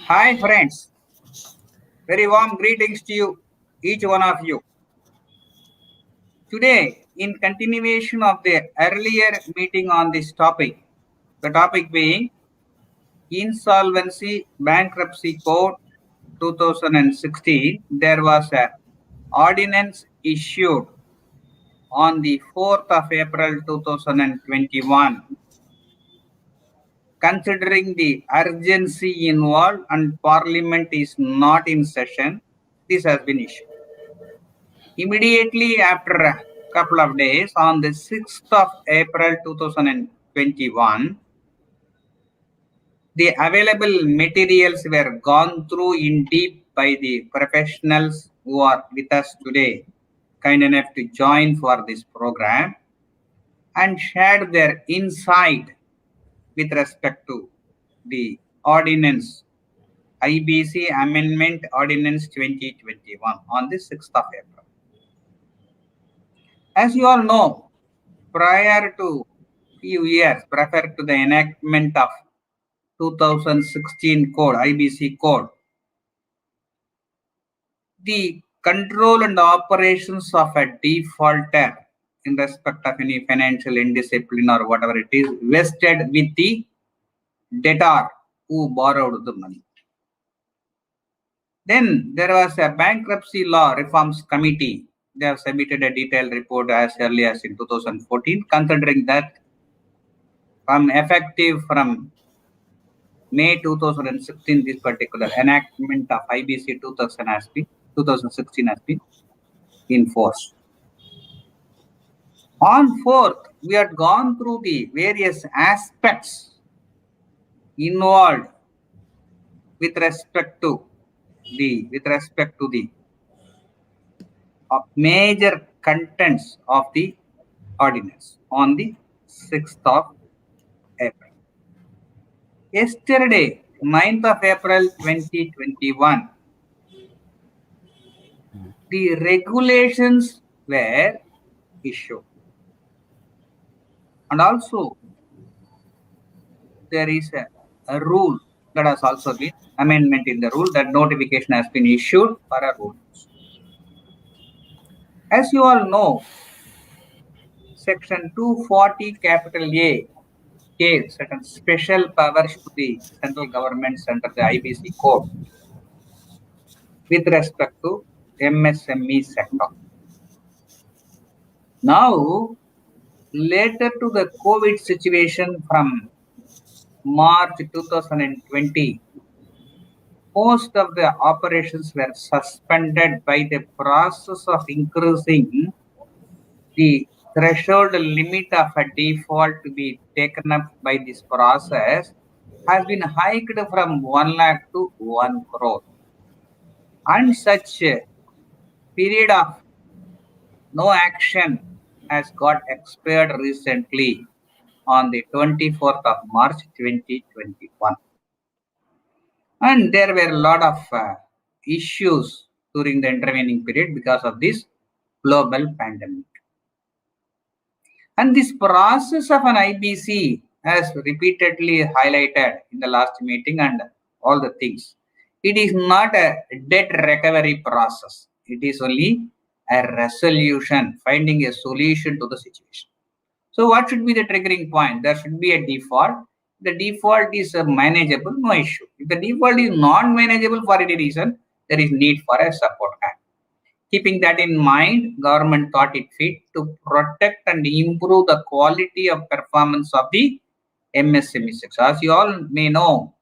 Hi friends, very warm greetings to you, each one of you. Today, in continuation of the earlier meeting on this topic, the topic being Insolvency Bankruptcy Code 2016, there was a ordinance issued on the 4th of April 2021. Considering the urgency involved and Parliament is not in session, this has been issued. Immediately after a couple of days, on the 6th of April 2021, the available materials were gone through in deep by the professionals who are with us today, kind enough to join for this program, and shared their insight with respect to the ordinance, IBC Amendment Ordinance 2021 on the 6th of April. As you all know, prior to few years, prior to the enactment of 2016 code, IBC code, the control and operations of a defaulter in respect of any financial indiscipline or whatever it is vested with the debtor who borrowed the money. Then there was a bankruptcy law reforms committee. They have submitted a detailed report as early as in 2014, considering that from May 2016, this particular enactment of IBC 2016 has been enforced. On 4th, we had gone through the various aspects involved with respect to the major contents of the ordinance on the 6th of April. Yesterday, 9th of April 2021, the regulations were issued. And also, there is a rule that has also been amendment in the rule that notification has been issued for a rule. As you all know, Section 240 capital A gave certain special powers to the central governments under the IBC code with respect to MSME sector. Now, later to the COVID situation from March 2020, most of the operations were suspended by the process of increasing the threshold limit of a default to be taken up by this process has been hiked from 1 lakh to 1 crore. And such period of no action has got expired recently on the 24th of March 2021. And there were a lot of issues during the intervening period because of this global pandemic. And this process of an IBC, as repeatedly highlighted in the last meeting and all the things, it is not a debt recovery process. It is only a resolution, finding a solution to the situation. So what should be the triggering point? There should be a default. The default is manageable, no issue. If the default is not manageable for any reason, there is need for a support act. Keeping that in mind, government thought it fit to protect and improve the quality of performance of the MSME sector. As you all may know,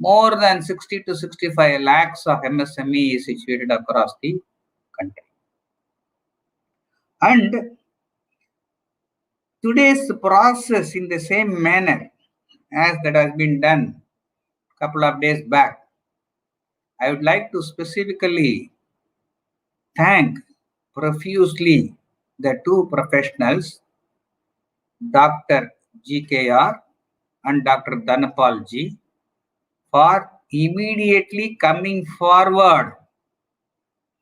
more than 60 to 65 lakhs of MSME is situated across the country. And today's process in the same manner as that has been done a couple of days back, I would like to specifically thank profusely the two professionals, Dr. GKR and Dr. Dhanapal Ji, for immediately coming forward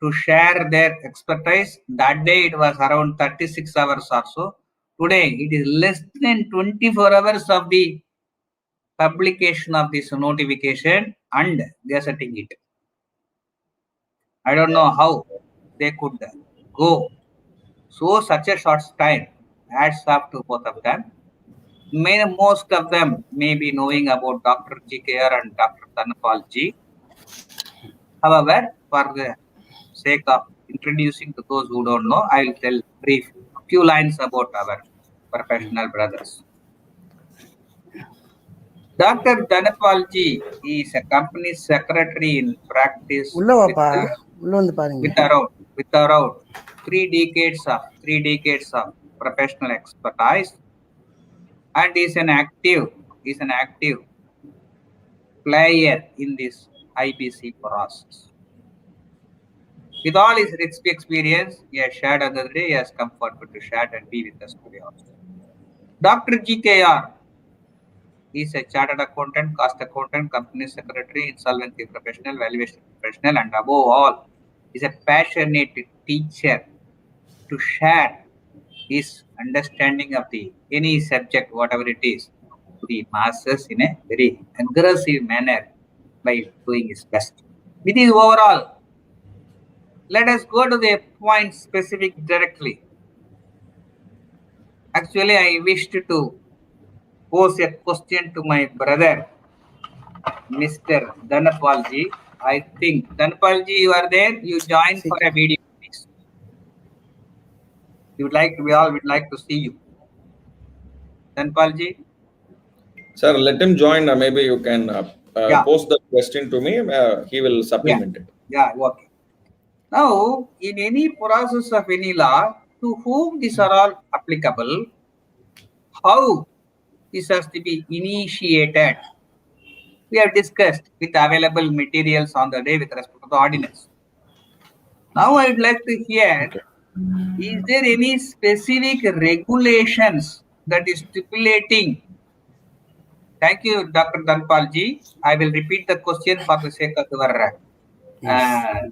to share their expertise. That day it was around 36 hours or so. Today it is less than 24 hours of the publication of this notification, and gazetting it. I don't know how they could go so such a short time. Hats off to both of them. Most of them may be knowing about Dr. GKR and Dr. Dhanapal G. However, for the sake of introducing to those who don't know, I will tell brief few lines about our professional brothers. Dr. Dhanapal G is a company secretary in practice with around three decades of professional expertise, and is an active player in this IBC process. With all his rich experience, he has shared another day, he has come forward to share and be with us today also. Dr. GKR is a chartered accountant, cost accountant, company secretary, insolvency professional, valuation professional, and above all, is a passionate teacher to share his understanding of the any subject, whatever it is, to the masses in a very aggressive manner by doing his best. With his overall, let us go to the point specific directly. Actually, I wished to pose a question to my brother, Mr. Dhanapalji. I think Dhanapalji, you are there. You joined for a video, please. We all would like to see you. Dhanapalji. Sir, let him join. Maybe you can post the question to me. He will supplement it. Yeah, okay. Now, in any process of any law, to whom these are all applicable, how this has to be initiated, we have discussed with available materials on the day with respect to the ordinance. Now, I would like to hear, is there any specific regulations that is stipulating? Thank you, Dr. Dhanapalji. I will repeat the question for the sake of your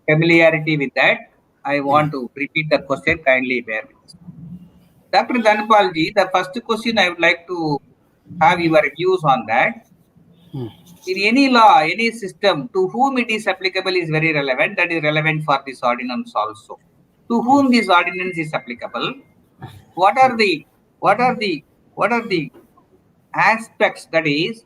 familiarity with that. I want to repeat the question, kindly bear with us. Dr. Dhanapalji, the first question I would like to have your views on that. In any law, any system, to whom it is applicable is very relevant. That is relevant for this ordinance also. To whom this ordinance is applicable? What are the aspects, that is,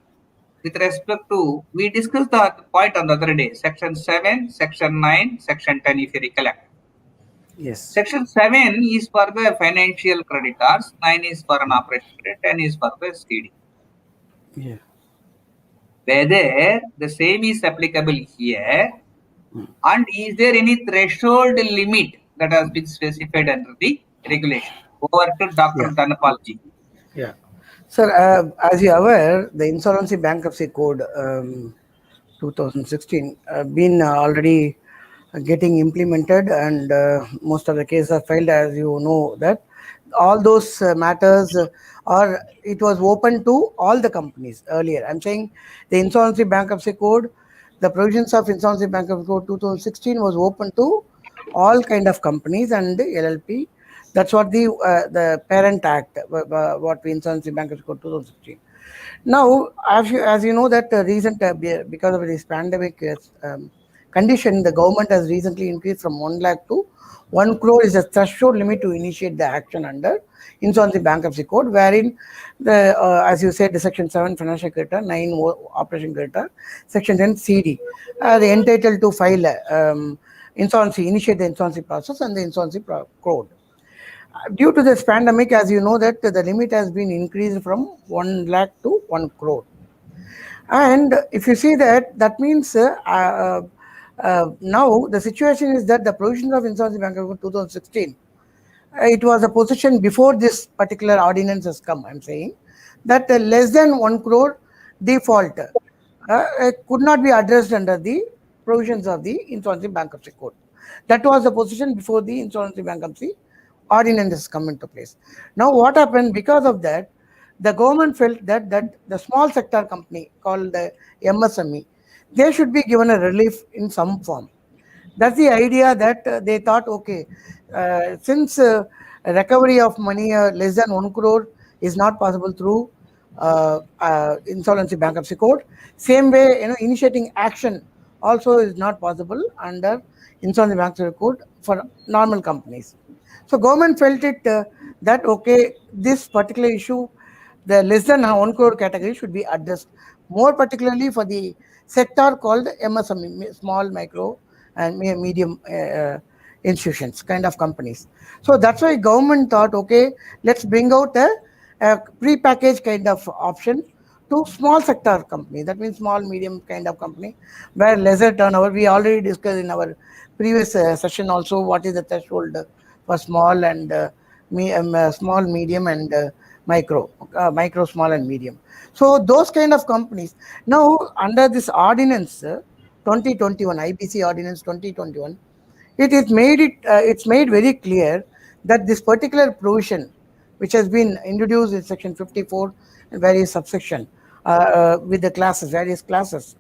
with respect to, we discussed the point on the other day, section 7, section 9, section 10, if you recollect. Yes. Section 7 is for the financial creditors, 9 is for an operation credit, 10 is for the CD. Yeah. Whether the same is applicable here, and is there any threshold limit that has been specified under the regulation? Over to Dr. Dhanapalji. Yeah. Sir, as you are aware, the Insolvency Bankruptcy Code 2016 been already getting implemented, and most of the cases are filed, as you know that. All those matters it was open to all the companies earlier. I'm saying the Insolvency Bankruptcy Code, the provisions of Insolvency Bankruptcy Code 2016 was open to all kind of companies and LLP. That's what the Parent Act, what we Insolvency Bankruptcy Code 2016. Now, as you know that recent because of this pandemic condition, the government has recently increased from 1 lakh to 1 crore is a threshold limit to initiate the action under Insolvency Bankruptcy Code, wherein as you said, the section 7 financial creditor, 9 operation creditor, section 10 CD are entitled to file initiate the insolvency process and the insolvency code. Due to this pandemic, as you know that the limit has been increased from 1 lakh to 1 crore. And if you see that, that means now the situation is that the provisions of Insolvency Bankruptcy Code 2016, it was a position before this particular ordinance has come, I'm saying, that less than 1 crore default could not be addressed under the provisions of the Insolvency Bankruptcy Code. That was the position before the Insolvency Bankruptcy Ordinance has come into place. Now what happened, because of that, the government felt that the small sector company called the MSME, they should be given a relief in some form. That's the idea, that they thought, okay, since recovery of money less than 1 crore is not possible through insolvency bankruptcy code. Same way, initiating action also is not possible under insolvency bankruptcy code for normal companies. So government felt it that okay, this particular issue, the less than 1 crore category should be addressed, more particularly for the sector called MSME, small, micro, and medium institutions, kind of companies. So that's why government thought, okay, let's bring out a pre-packaged kind of option to small sector company. That means small, medium kind of company where lesser turnover. We already discussed in our previous session also what is the threshold for small and small, medium, and micro, small, and medium. So those kind of companies now under this ordinance 2021, IBC ordinance 2021, it's made very clear that this particular provision, which has been introduced in section 54 and various subsection with the various classes.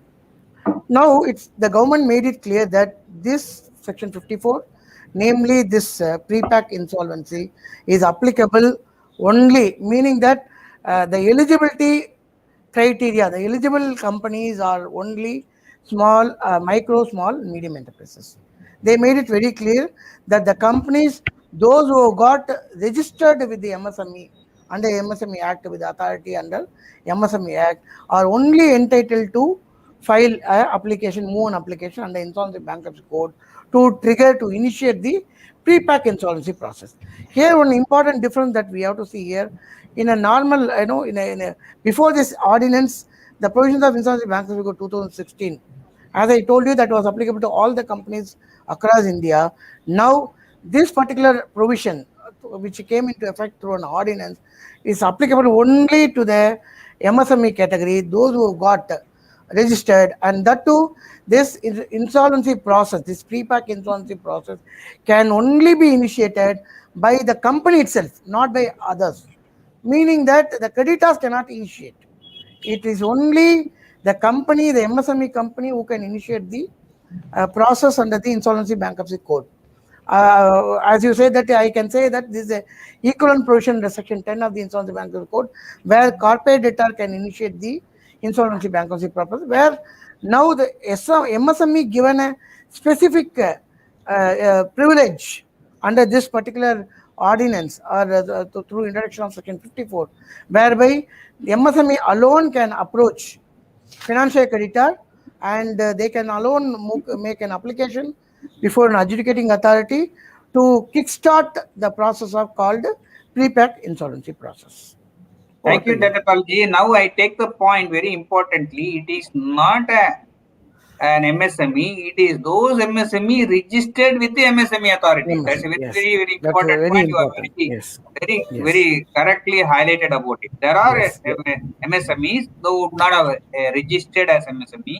Now the government made it clear that this section 54, namely this pre-pack insolvency, is applicable only, meaning that the eligibility criteria, the eligible companies are only small, micro, small, medium enterprises. They made it very clear that the companies, those who got registered with the MSME under MSME Act, with the authority under MSME Act, are only entitled to file move an application under Insolvency Bankruptcy Code to initiate the pre-pack insolvency process. Here, one important difference that we have to see here, in a normal, before this ordinance, the provisions of Insolvency Bankruptcy Code 2016, as I told you, that was applicable to all the companies across India. Now, this particular provision, which came into effect through an ordinance, is applicable only to the MSME category, those who got registered, and that too, this insolvency process, this pre-pack insolvency process, can only be initiated by the company itself, not by others. Meaning that the creditors cannot initiate. It is only the company, the MSME company, who can initiate the process under the Insolvency Bankruptcy Code. As you say that, I can say that this is a equivalent provision under section 10 of the Insolvency Bankruptcy Code, where corporate debtor can initiate the insolvency bankruptcy process, where now the MSME given a specific privilege under this particular ordinance, or through introduction of section 54, whereby the MSME alone can approach financial creditor, and they can alone make an application before an adjudicating authority to kickstart the process of called pre-pack insolvency process. Thank you, Dr. Palji. Now I take the point very importantly. It is not an MSME. It is those MSME registered with the MSME authority. MSME, that's a very, yes. very That's important very point. important. You are Yes. very correctly highlighted about it. There are Yes. MSMEs who would not have registered as MSME.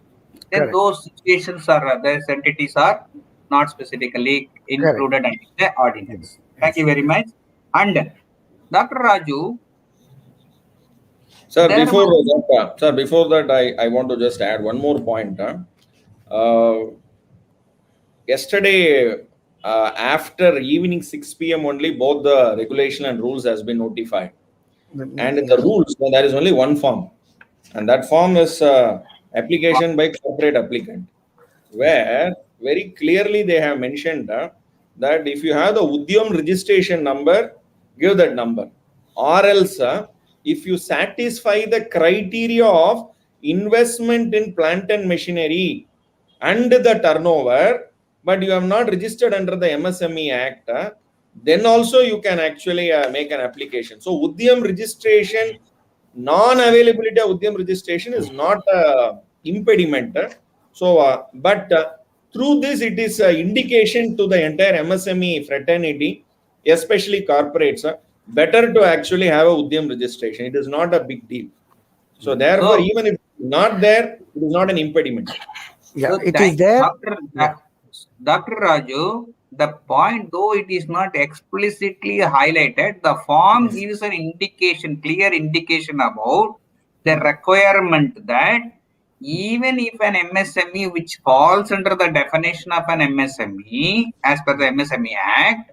Then Correct. those situations are, those entities are not specifically included under the ordinance. Thank you very much. And Dr. Raju. Sir, before that, I want to just add one more point. Yesterday, after evening 6 p.m. only, both the regulation and rules has been notified. And in the rules, there is only one form. And that form is application by corporate applicant, where very clearly they have mentioned that if you have the Udyam registration number, give that number. Or else, if you satisfy the criteria of investment in plant and machinery and the turnover, but you have not registered under the MSME Act, then also you can actually make an application. So Udyam registration, non-availability of Udyam registration is not an impediment. So, but through this, it is an indication to the entire MSME fraternity, especially corporates, better to actually have a Udyam registration. It is not a big deal. So therefore, even if it's not there, it is not an impediment. Yeah, so it is there. Dr. Raju, the point, though it is not explicitly highlighted, the form gives an indication, clear indication about the requirement that even if an MSME which falls under the definition of an MSME as per the MSME Act,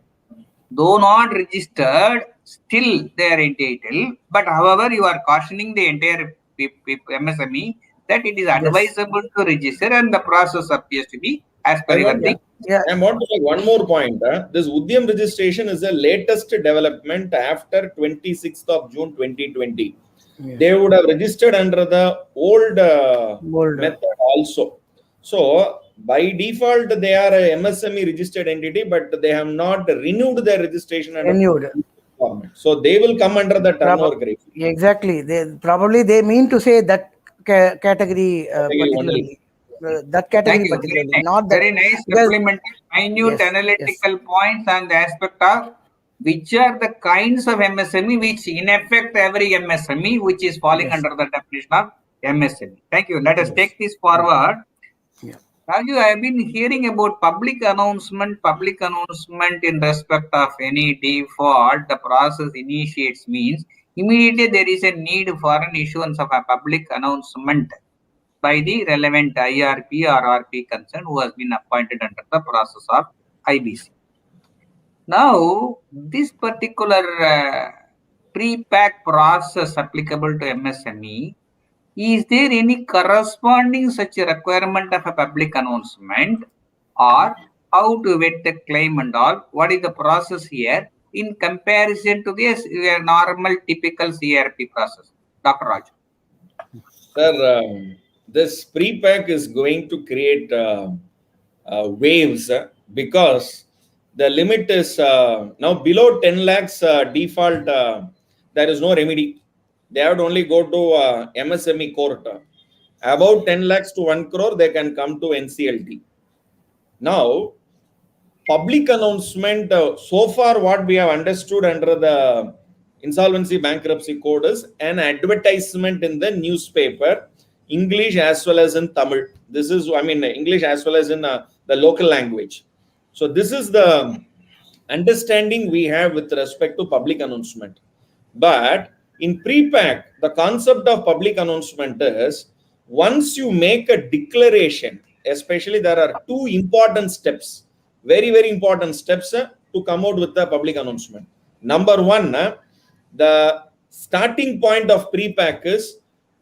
though not registered, still they are entitled. But however, you are cautioning the entire MSME that it is advisable to register, and the process appears to be as per your thing. Yeah. I want to make one more point. This Udyam registration is the latest development after 26th of June 2020. Yeah. They would have registered under the old method also. So by default, they are a MSME registered entity, but they have not renewed their registration under format. So they will come under the turnover criteria. Exactly. They mean to say that category particularly. That category particularly, very not very nice supplementary minute analytical points on the aspect of which are the kinds of MSME which in effect every MSME which is falling under the definition of MSME. Thank you. Let us take this forward. Raju, I have been hearing about public announcement in respect of any default. The process initiates means immediately there is a need for an issuance of a public announcement by the relevant IRP or RP concerned who has been appointed under the process of IBC. Now, this particular pre-pack process applicable to MSME, is there any corresponding such a requirement of a public announcement, or how to vet the claim and all? What is the process here in comparison to this normal typical CRP process? Dr. Raj. Sir, this pre-pack is going to create waves because the limit is now below 10 lakhs default. There is no remedy. They have to only go to MSME court. About 10 lakhs to 1 crore, they can come to NCLT. Now, public announcement, so far what we have understood under the Insolvency Bankruptcy Code is an advertisement in the newspaper, English as well as in Tamil. This is, English as well as in the local language. So this is the understanding we have with respect to public announcement. But in pre-pack, the concept of public announcement is once you make a declaration, especially there are two important steps, very, very important steps to come out with the public announcement. Number one, the starting point of pre-pack is,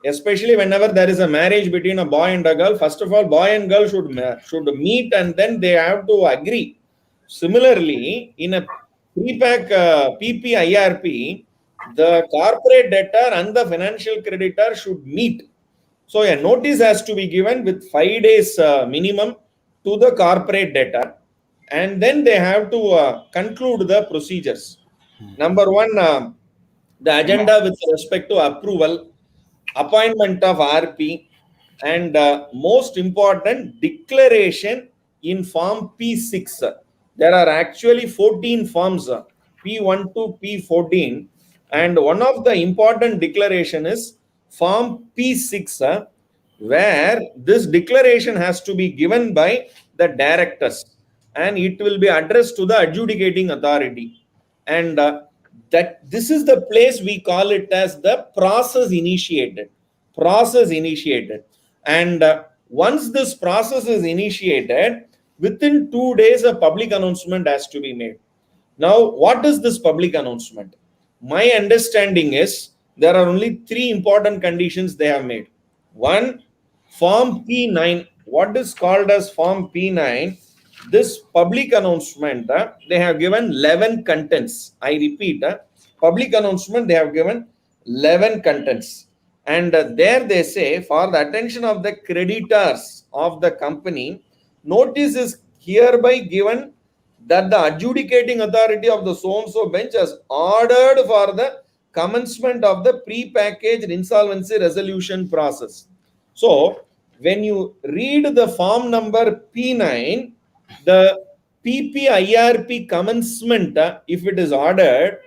especially whenever there is a marriage between a boy and a girl, first of all, boy and girl should meet and then they have to agree. Similarly, in a pre-pack PPIRP, the corporate debtor and the financial creditor should meet. So a notice has to be given with 5 days minimum to the corporate debtor, and then they have to conclude the procedures. Number one, the agenda with respect to approval, appointment of RP, and most important, declaration in form P6. There are actually 14 forms, P1 to P14, and one of the important declaration is form P6, where this declaration has to be given by the directors and it will be addressed to the adjudicating authority. And that this is the place we call it as the process initiated. And once this process is initiated, within 2 days a public announcement has to be made. Now, what is this public announcement? My understanding is there are only 3 important conditions they have made. One, form P9. What is called as form P9? This public announcement, they have given 11 contents. I repeat, public announcement, they have given 11 contents. And there they say, for the attention of the creditors of the company, notice is hereby given that the adjudicating authority of the so-and-so bench has ordered for the commencement of the pre-packaged insolvency resolution process. So, when you read the form number P9, the PPIRP commencement, if it is ordered,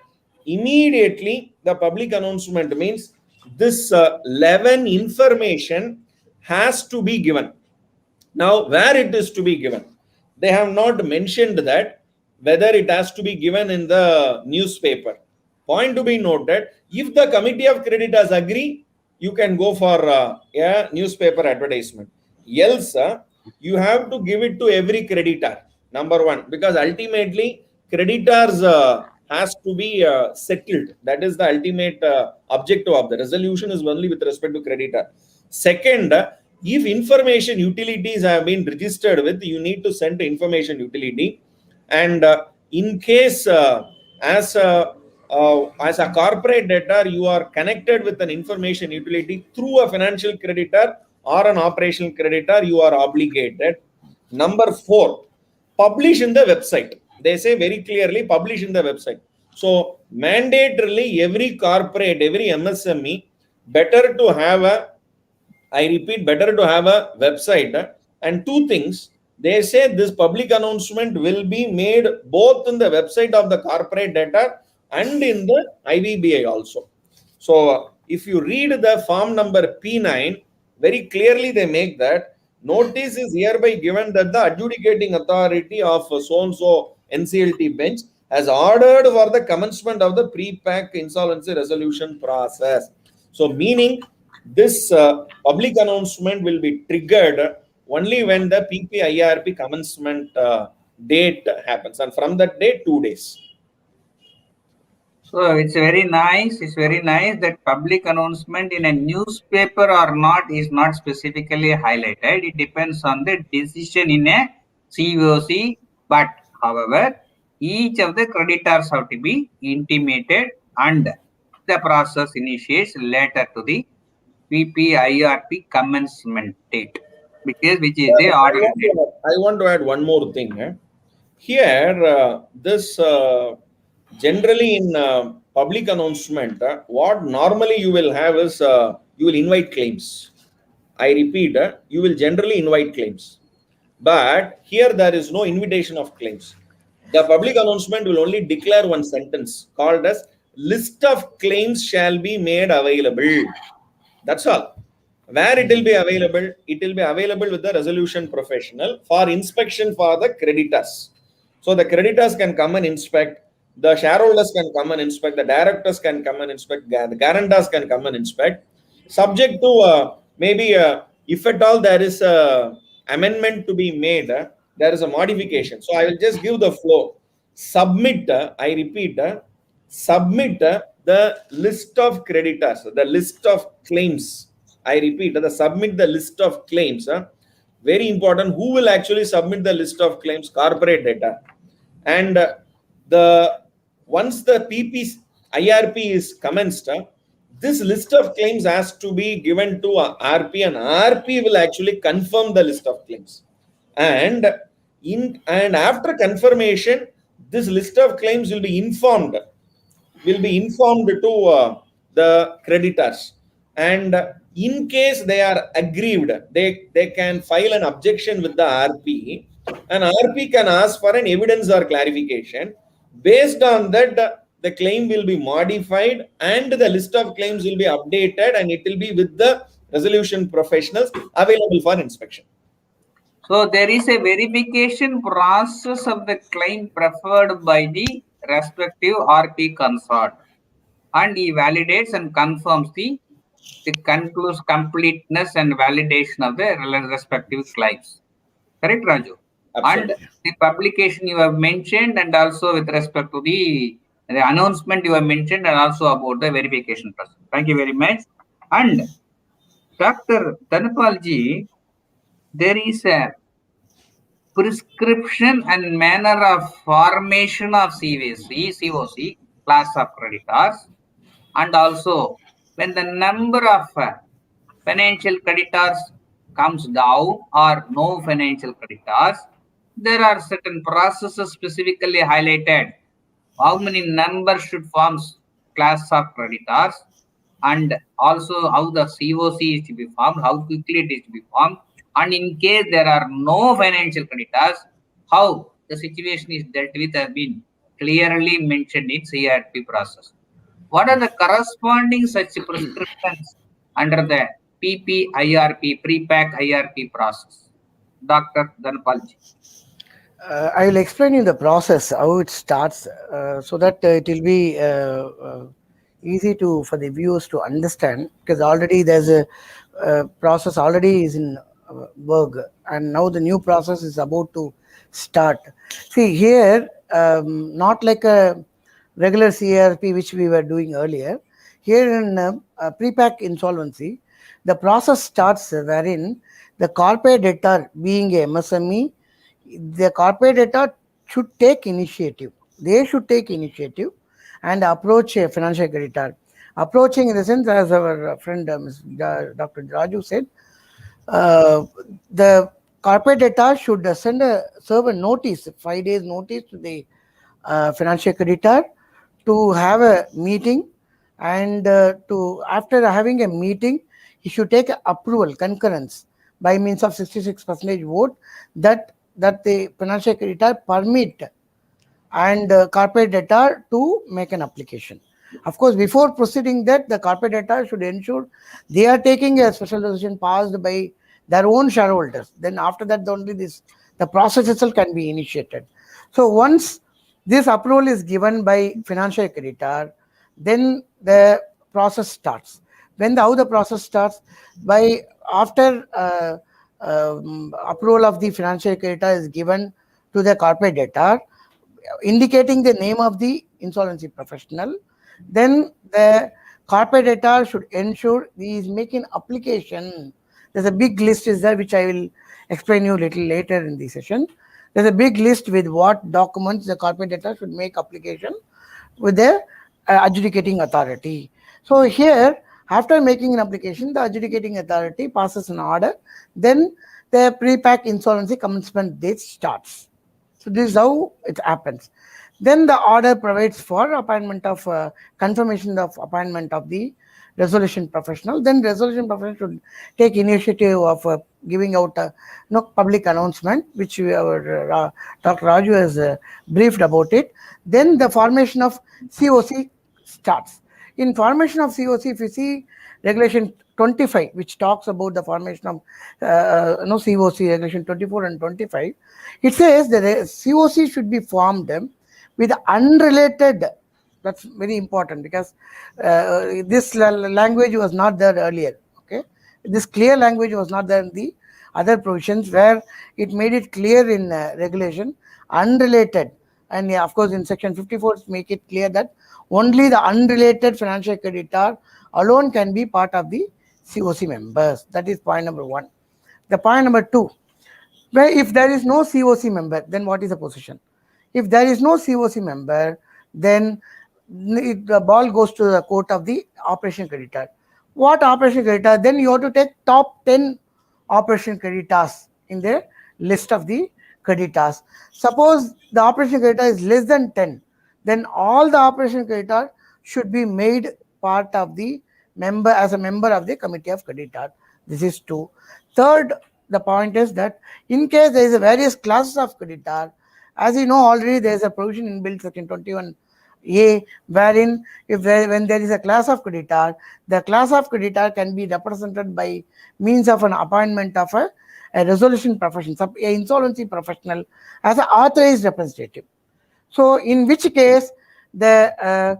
immediately the public announcement means this 11 information has to be given. Now, where it is to be given? They have not mentioned that whether it has to be given in the newspaper. Point to be noted, if the committee of creditors agree, you can go for a newspaper advertisement. Else, you have to give it to every creditor, number one, because ultimately creditors has to be settled. That is the ultimate objective of the resolution, is only with respect to creditor. Second, if information utilities have been registered with, you need to send to information utility. And in case as a corporate debtor, you are connected with an information utility through a financial creditor or an operational creditor, you are obligated. Number 4, publish in the website. They say very clearly, publish in the website. So mandatorily, every corporate, every MSME, better to have a, I repeat, better to have a website. And 2 things, they say this public announcement will be made both in the website of the corporate debtor and in the IVBI also. So if you read the form number P9, very clearly they make that notice is hereby given that the adjudicating authority of so-and-so NCLT bench has ordered for the commencement of the pre-pack insolvency resolution process. So meaning this public announcement will be triggered only when the PPIRP commencement date happens, and from that date 2 days. So it's very nice. It's very nice that public announcement in a newspaper or not is not specifically highlighted. It depends on the decision in a COC. But however, each of the creditors have to be intimated, and the process initiates later to the PPIRP commencement date, because which is the order date. I want to add one more thing. Here, this generally in public announcement, what normally you will have is you will invite claims. I repeat, you will generally invite claims. But here there is no invitation of claims. The public announcement will only declare one sentence called as list of claims shall be made available. That's all. Where it will be available? It will be available with the resolution professional for inspection for the creditors. So the creditors can come and inspect, the shareholders can come and inspect, the directors can come and inspect, the guarantors can come and inspect, subject to maybe if at all there is a amendment to be made, there is a modification. So I will just give the flow. Submit, I repeat, submit the list of creditors, the list of claims. I repeat, submit the list of claims. Very important. Who will actually submit the list of claims? Corporate data. And once the IRP is commenced, this list of claims has to be given to RP, and RP will actually confirm the list of claims. And after confirmation, this list of claims will be informed to the creditors. And in case they are aggrieved, they can file an objection with the RP, and RP can ask for an evidence or clarification. Based on that, the claim will be modified and the list of claims will be updated, and it will be with the resolution professionals available for inspection. So there is a verification process of the claim preferred by the respective RP consort, and he validates and confirms the concludes completeness and validation of the respective claims. Correct, Raju? Absolutely. And the publication you have mentioned, and also with respect to the announcement you have mentioned, and also about the verification process. Thank you very much. And Dr. Dhanapalji, there is a prescription and manner of formation of COC, class of creditors, and also when the number of financial creditors comes down or no financial creditors, there are certain processes specifically highlighted. How many numbers should form class of creditors, and also how the COC is to be formed, how quickly it is to be formed, and in case there are no financial creditors, how the situation is dealt with has been clearly mentioned in CIRP process. What are the corresponding such prescriptions under the PPIRP, pre-pack IRP process? Dr. Dhanapalji. I will explain you the process, how it starts, so that it will be easy for the viewers to understand, because already there's a process already is in work, and now the new process is about to start. See here, not like a regular CRP, which we were doing earlier. Here in pre-pack insolvency, the process starts wherein the corporate debtor, being a MSME, the corporate debtor should take initiative. They should take initiative and approach a financial creditor. Approaching in the sense, as our friend Dr. Raju said, the corporate debtor should serve a notice, 5 days notice to the financial creditor to have a meeting, and to after having a meeting, he should take approval, concurrence by means of 66% vote that the financial creditor permit and corporate debtor to make an application. Of course, before proceeding that, the corporate debtor should ensure they are taking a special resolution passed by their own shareholders. Then after that, only the process itself can be initiated. So once this approval is given by financial creditor, then the process starts. How the process starts? By after approval of the financial creditor is given to the corporate debtor, indicating the name of the insolvency professional, then the corporate debtor should ensure he is making application. There's a big list is there, which I will explain you a little later in the session. There's a big list with what documents the corporate debtor should make application with the adjudicating authority. So here, after making an application, the adjudicating authority passes an order. Then the pre-pack insolvency commencement date starts. So this is how it happens. Then the order provides for appointment of confirmation of appointment of the resolution professional. Then resolution professional should take initiative of giving out a public announcement, which our Dr. Raju has briefed about it. Then the formation of COC starts. In formation of COC, if you see regulation 25, which talks about the formation of COC, regulation 24 and 25, it says that the COC should be formed with unrelated. That's very important, because this language was not there earlier. Okay, this clear language was not there in the other provisions, where it made it clear in regulation unrelated. And of course, in section 54, make it clear that only the unrelated financial creditor alone can be part of the COC members. That is point number one. The point number two, where if there is no COC member, then what is the position? If there is no COC member, then the ball goes to the court of the operation creditor. What operation creditor? Then you have to take top 10 operation creditors in the list of the creditors. Suppose the operation creditor is less than 10, then all the operation creditor should be made part of the member as a member of the committee of creditor. This is two. Third, the point is that in case there is a various classes of creditor, as you know already, there is a provision in Bill section 21A, wherein when there is a class of creditor, the class of creditor can be represented by means of an appointment of a resolution profession, an insolvency professional as an authorized representative. So in which case the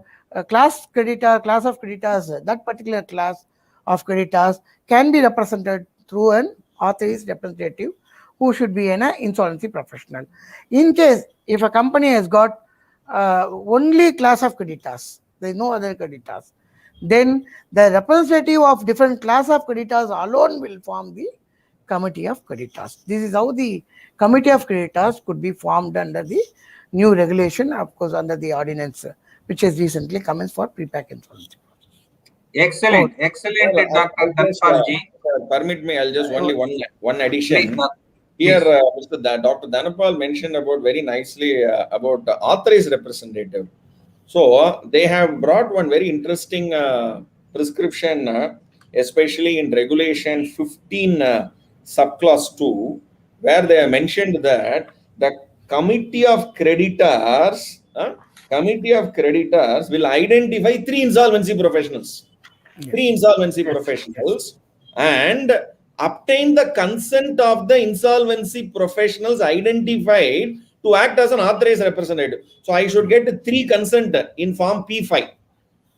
class of creditors, that particular class of creditors can be represented through an authorized representative who should be an insolvency professional. In case if a company has got only class of creditors, there is no other creditors, then the representative of different class of creditors alone will form the committee of creditors. This is how the committee of creditors could be formed under the new regulation, of course, under the ordinance, which has recently commenced for pre-pack insolvency. Excellent, excellent, Dr. Dhanapalji. Permit me, I'll just only one addition. Please, Here, Dr. Dhanapal mentioned about very nicely about the authorized representative. So they have brought one very interesting prescription, especially in regulation 15 subclass 2, where they have mentioned that the committee of creditors will identify three insolvency professionals. Yes. Three insolvency professionals, and obtain the consent of the insolvency professionals identified to act as an authorized representative. So I should get 3 consent in form P5,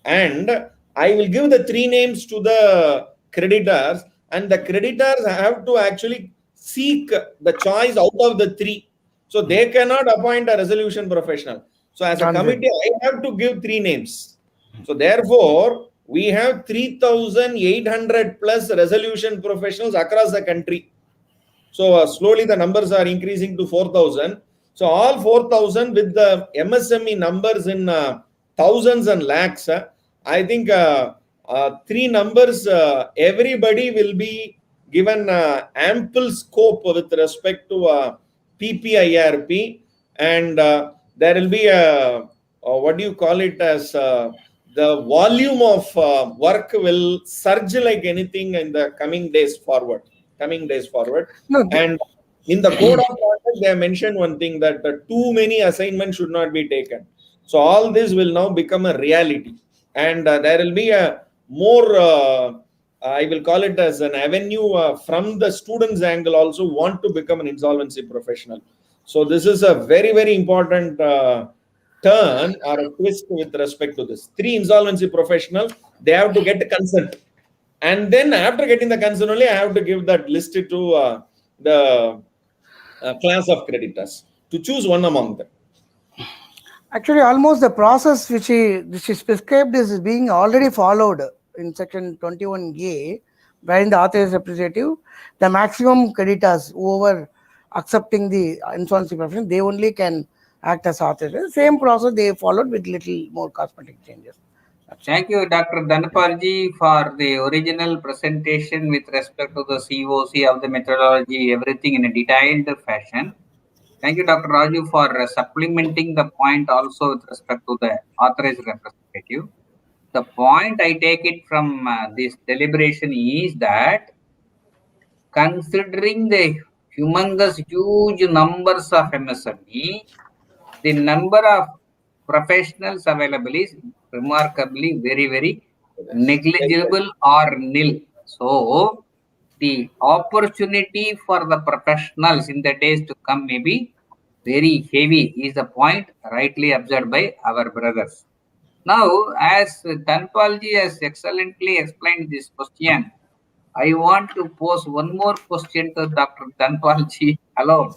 and I will give the 3 names to the creditors, and the creditors have to actually seek the choice out of the 3. So they cannot appoint a resolution professional. So as a 100. committee, I have to give 3 names. So therefore, we have 3,800 plus resolution professionals across the country. So slowly the numbers are increasing to 4,000. So all 4,000 with the MSME numbers in thousands and lakhs, I think 3 numbers, everybody will be given ample scope with respect to PPIRP, and there will be a, what do you call it, as the volume of work will surge like anything in the coming days forward. No, And in the code of conduct, they have mentioned one thing, that too many assignments should not be taken. So all this will now become a reality, and there will be a more, I will call it as an avenue from the students' angle also want to become an insolvency professional. So this is a very, very important turn or a twist with respect to this. 3 insolvency professionals, they have to get consent. And then after getting the consent only, I have to give that list to the class of creditors to choose one among them. actually, almost the process which is prescribed is being already followed in section 21A, wherein the authorized representative, the maximum creditors, whoever accepting the insolvency profession, they only can act as authorized. Same process they followed with little more cosmetic changes. Thank you, Dr. Dhanapalji, for the original presentation with respect to the COC of the methodology, everything in a detailed fashion. Thank you, Dr. Raju, for supplementing the point also with respect to the authorized representative. The point I take it from this deliberation is that considering the humongous, huge numbers of MSME, the number of professionals available is remarkably very, very negligible or nil. So, the opportunity for the professionals in the days to come may be very heavy, is the point rightly observed by our brothers. Now, as Dhanapalji has excellently explained this question, I want to pose one more question to Dr. Dhanapalji alone.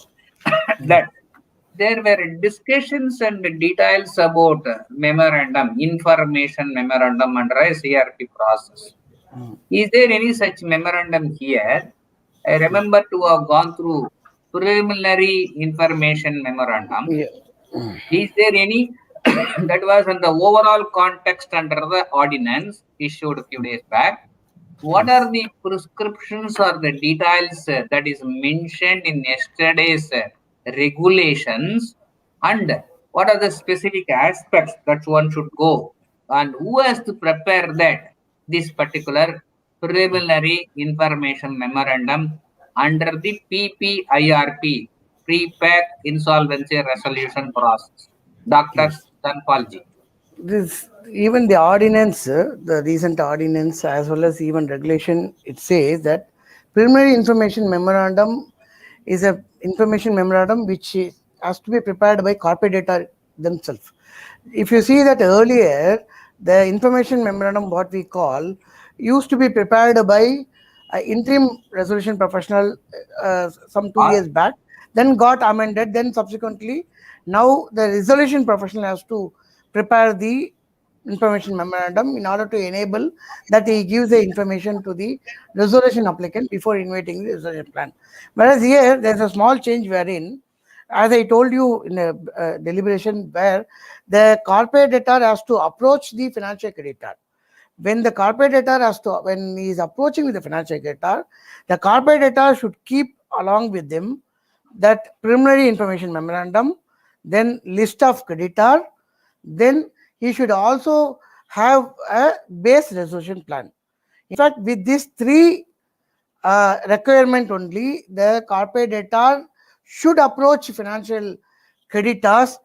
That there were discussions and details about memorandum, information memorandum under a CRP process. Is there any such memorandum here? I remember to have gone through preliminary information memorandum. Yeah. Is there any that was in the overall context under the ordinance issued a few days back? What are the prescriptions or the details that is mentioned in yesterday's regulations, and what are the specific aspects that one should go, and who has to prepare that this particular preliminary information memorandum under the PPIRP, pre-pack insolvency resolution process? Dr. Dhanapalji. This even the ordinance, the recent ordinance as well as even regulation, it says that preliminary information memorandum is a information memorandum which has to be prepared by corporate data themselves. If you see that earlier, the information memorandum, what we call, used to be prepared by interim resolution professional some 2 years back, then got amended, then subsequently now the resolution professional has to prepare the information memorandum in order to enable that he gives the information to the resolution applicant before inviting the resolution plan. Whereas here there's a small change wherein, as I told you in a deliberation, where the corporate debtor has to approach the financial creditor. When the corporate debtor when he is approaching with the financial creditor, the corporate debtor should keep along with them that preliminary information memorandum, then list of creditor, then he should also have a base resolution plan. In fact, with these 3 requirement only, the corporate debtor should approach financial creditors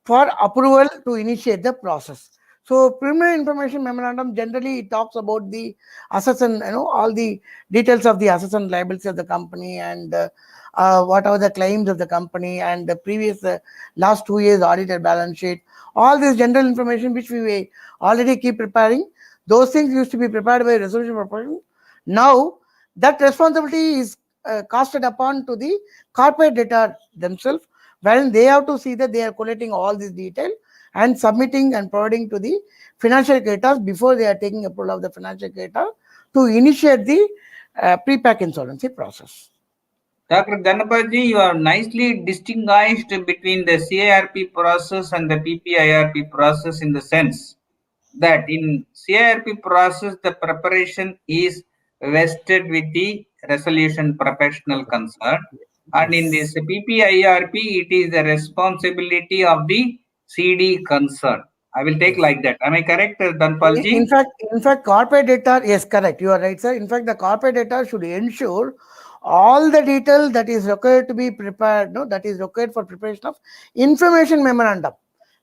for approval to initiate the process. So preliminary information memorandum generally talks about the assets and all the details of the assets and liabilities of the company, and what are the claims of the company, and the previous last 2 years audited balance sheet. All this general information which we already keep preparing, those things used to be prepared by resolution profession. Now that responsibility is casted upon to the corporate debtor themselves, wherein they have to see that they are collecting all this detail and submitting and providing to the financial creditors before they are taking approval of the financial creditor to initiate the pre-pack insolvency process. Dr. Ganapathy, you have nicely distinguished between the CIRP process and the PPIRP process in the sense that in CIRP process, the preparation is vested with the resolution professional concerned, and in this PPIRP, it is the responsibility of the CD concerned. I will take like that. Am I correct, Dhanpalji? In fact, corporate data, yes, correct. You are right, sir. In fact, the corporate data should ensure all the detail that is required to be prepared, no, that is required for preparation of information memorandum.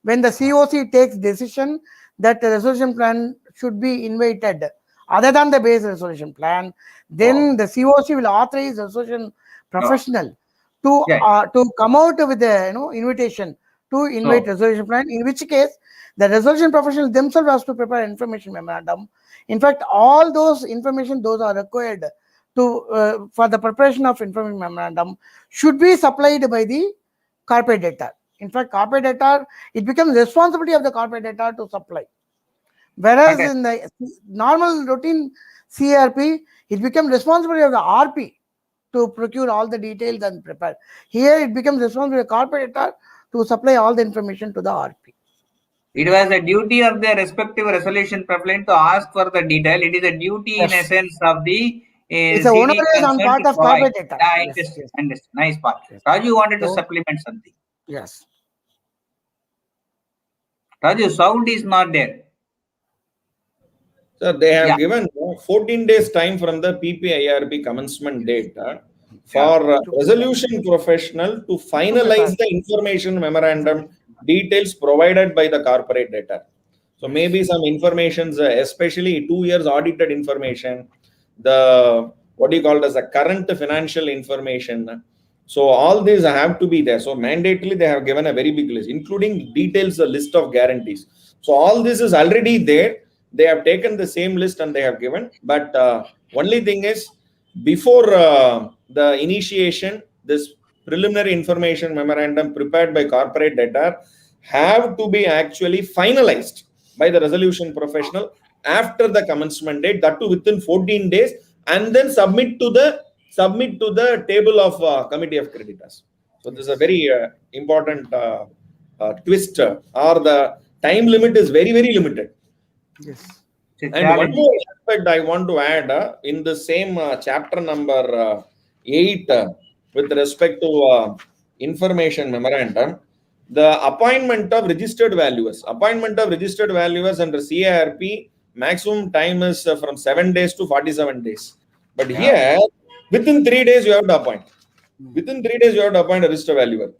When the COC takes decision that the resolution plan should be invited, other than the base resolution plan, then the COC will authorize resolution professional to come out with the invitation to invite resolution plan. In which case, the resolution professional themselves has to prepare information memorandum. In fact, all those information those are required to for the preparation of information memorandum should be supplied by the corporate debtor. In fact, corporate debtor, it becomes responsibility of the corporate debtor to supply. Whereas in the normal routine CRP, it becomes responsibility of the RP to procure all the details and prepare. Here, it becomes responsibility of the corporate debtor to supply all the information to the RP. It was a duty of the respective resolution professional to ask for the detail. It is a duty in essence of the it's a onus on part of corporate data. Yes. Nice part. Raju, you wanted to supplement something. Yes. Raju, sound is not there. So they have given 14 days time from the PPIRP commencement date for resolution professional to finalize the information memorandum details provided by the corporate debtor. So maybe some informations, especially 2 years audited information, the what do you call it as the current financial information. So all these have to be there. So mandatorily they have given a very big list, including details, a list of guarantees. So all this is already there. They have taken the same list and they have given. But only thing is, before the initiation, this preliminary information memorandum prepared by corporate debtor have to be actually finalized by the resolution professional after the commencement date, that too within 14 days, and then submit to the table of committee of creditors. So this is a very important twist, or the time limit is very, very limited. Yes. And one more aspect I want to add in the same chapter number 8 with respect to information memorandum, the appointment of registered valuers. Appointment of registered valuers under CIRP, maximum time is from 7 days to 47 days. But here, within 3 days, you have to appoint. Within 3 days, you have to appoint a registered valuer.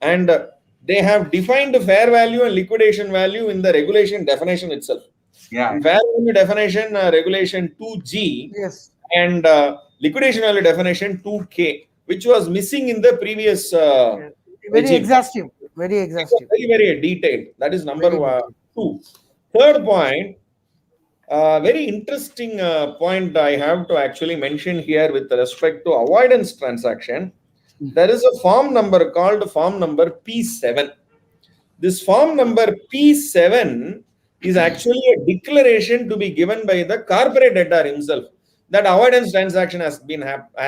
And they have defined fair value and liquidation value in the regulation definition itself. Yeah. Fair value definition, regulation 2G, and liquidation value definition 2K, which was missing in the previous. Very exhaustive. Very exhaustive. Very, very detailed. That is number 2. Third point, very interesting point I have to actually mention here with respect to avoidance transaction. There is a form number called form number P7. This form number P7 is actually a declaration to be given by the corporate debtor himself that avoidance transaction has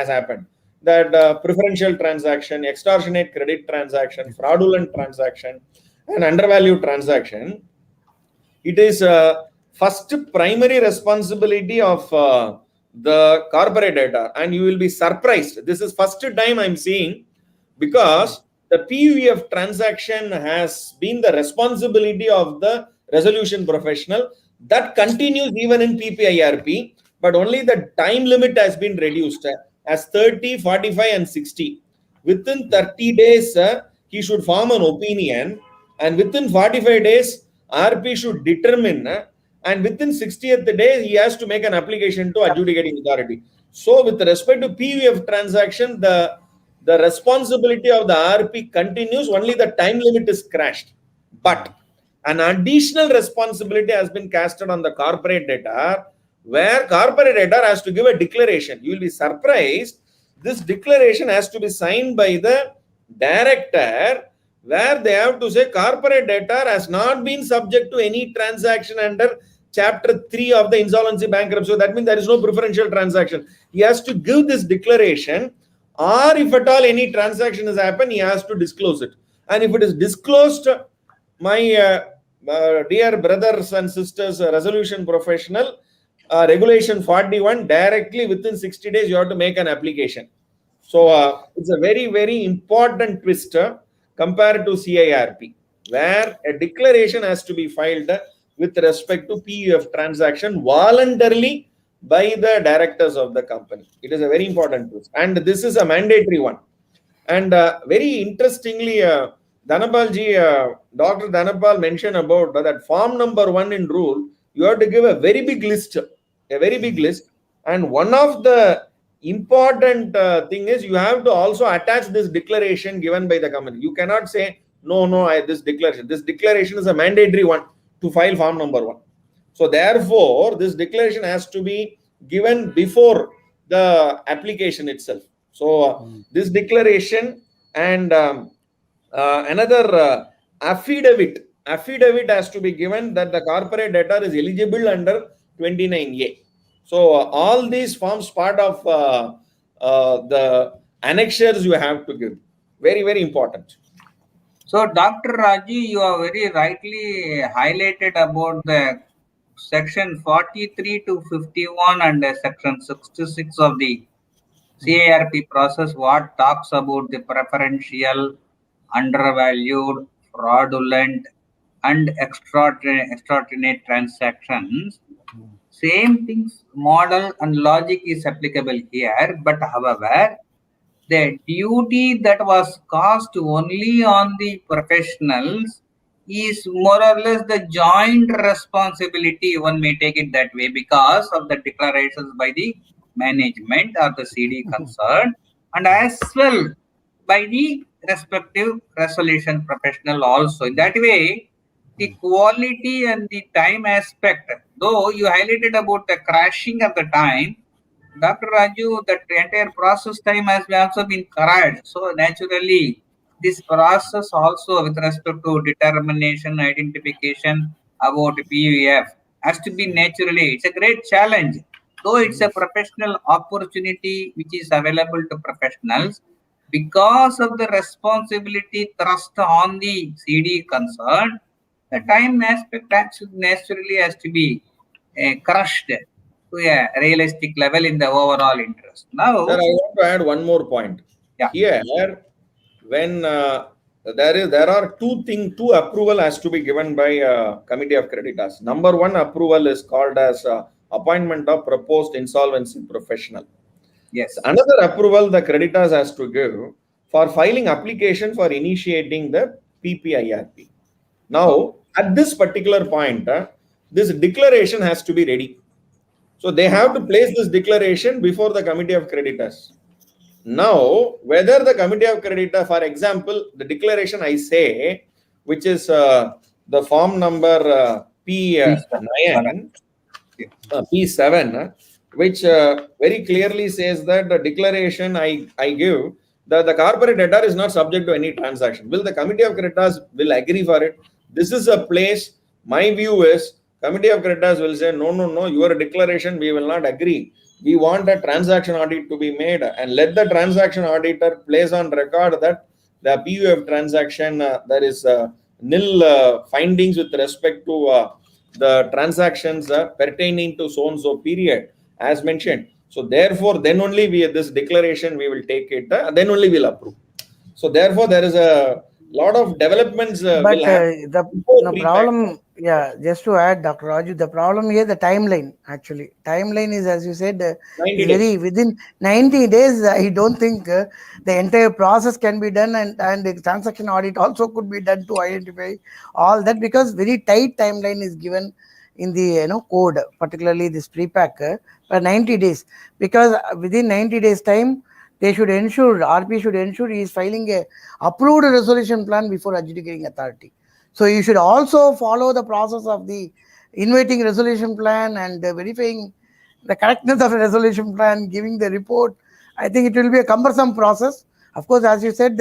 happened. That preferential transaction, extortionate credit transaction, fraudulent transaction, and undervalued transaction. It is first primary responsibility of the corporate debtor, and you will be surprised. This is first time I'm seeing, because the PUF transaction has been the responsibility of the resolution professional. That continues even in PPIRP, but only the time limit has been reduced as 30, 45, and 60. Within 30 days, he should form an opinion, and within 45 days, RP should determine, and within 60th day, he has to make an application to adjudicating authority. So, with respect to PUF transaction, the responsibility of the RP continues, only the time limit is crashed. But an additional responsibility has been casted on the corporate debtor, where corporate debtor has to give a declaration. You will be surprised. This declaration has to be signed by the director, where they have to say corporate debtor has not been subject to any transaction under Chapter 3 of the Insolvency Bankruptcy. So that means there is no preferential transaction. He has to give this declaration, or if at all any transaction has happened, he has to disclose it. And if it is disclosed, my dear brothers and sisters, resolution professional, regulation 41, directly within 60 days, you have to make an application. So it's a very, very important twist compared to CIRP, where a declaration has to be filed with respect to PUF transaction voluntarily by the directors of the company. It is a very important twist. And this is a mandatory one. And very interestingly, Dr. Dhanapal mentioned about that form number 1 in rule, you have to give a very big list. And one of the important thing is you have to also attach this declaration given by the company. You cannot say, this declaration is a mandatory one to file form number 1. So therefore, this declaration has to be given before the application itself. So this declaration and another affidavit has to be given that the corporate debtor is eligible under 29A. So all these forms part of the annexures you have to give. Very, very important. So, Dr. Raji, you have very rightly highlighted about the section 43 to 51 and section 66 of the CIRP process, what talks about the preferential, undervalued, fraudulent, and extraordinary transactions. Same things, model and logic is applicable here, but however, the duty that was cast only on the professionals is more or less the joint responsibility, one may take it that way, because of the declarations by the management or the CD concerned, and as well by the respective resolution professional also. In that way, the quality and the time aspect, though you highlighted about the crashing of the time, Dr. Raju, that entire process time has also been correct. So naturally, this process also with respect to determination, identification about PUF has to be naturally. It's a great challenge. Though it's a professional opportunity which is available to professionals, because of the responsibility thrust on the CD concerned, the time aspect naturally has to be crushed to a realistic level in the overall interest. Now, Sir, I want to add one more point. Yeah. Here, when there are two approval has to be given by committee of creditors. Number one approval is called as appointment of proposed insolvency professional. yes, Another approval the creditors has to give for filing application for initiating the PPIRP. Now, at this particular point, this declaration has to be ready. So they have to place this declaration before the committee of creditors. Now, whether the committee of creditors, for example, the declaration I say, which is the form number P9, P7, which very clearly says that the declaration I give that the corporate debtor is not subject to any transaction. Will the committee of creditors will agree for it? This is a place, my view is, committee of creditors will say, no, your declaration we will not agree. We want a transaction audit to be made and let the transaction auditor place on record that the PUF transaction, there is nil findings with respect to the transactions pertaining to so and so period as mentioned. So therefore, then only this declaration we will take it, then only we'll approve. So therefore, there is a lot of developments. But the problem, just to add, Dr. Raju, the problem here, the timeline, actually. Timeline is, as you said, very within 90 days, I don't think the entire process can be done, and the transaction audit also could be done to identify all that, because very tight timeline is given in the code, particularly this pre-pack, for 90 days. Because within 90 days time, they should ensure, RP should ensure he is filing a approved resolution plan before adjudicating authority. So you should also follow the process of the inviting resolution plan and verifying the correctness of the resolution plan, giving the report. I think it will be a cumbersome process. Of course, as you said,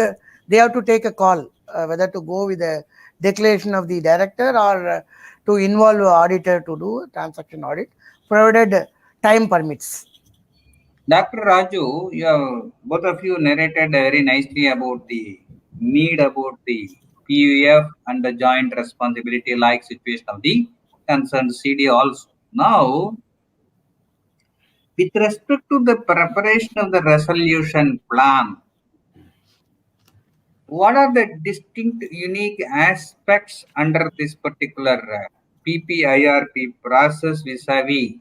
they have to take a call whether to go with the declaration of the director or to involve auditor to do transaction audit, provided time permits. Dr. Raju, both of you narrated very nicely about the need about the PUF and the joint responsibility like situation of the concerned CD also. Now, with respect to the preparation of the resolution plan, what are the distinct unique aspects under this particular PPIRP process vis-a-vis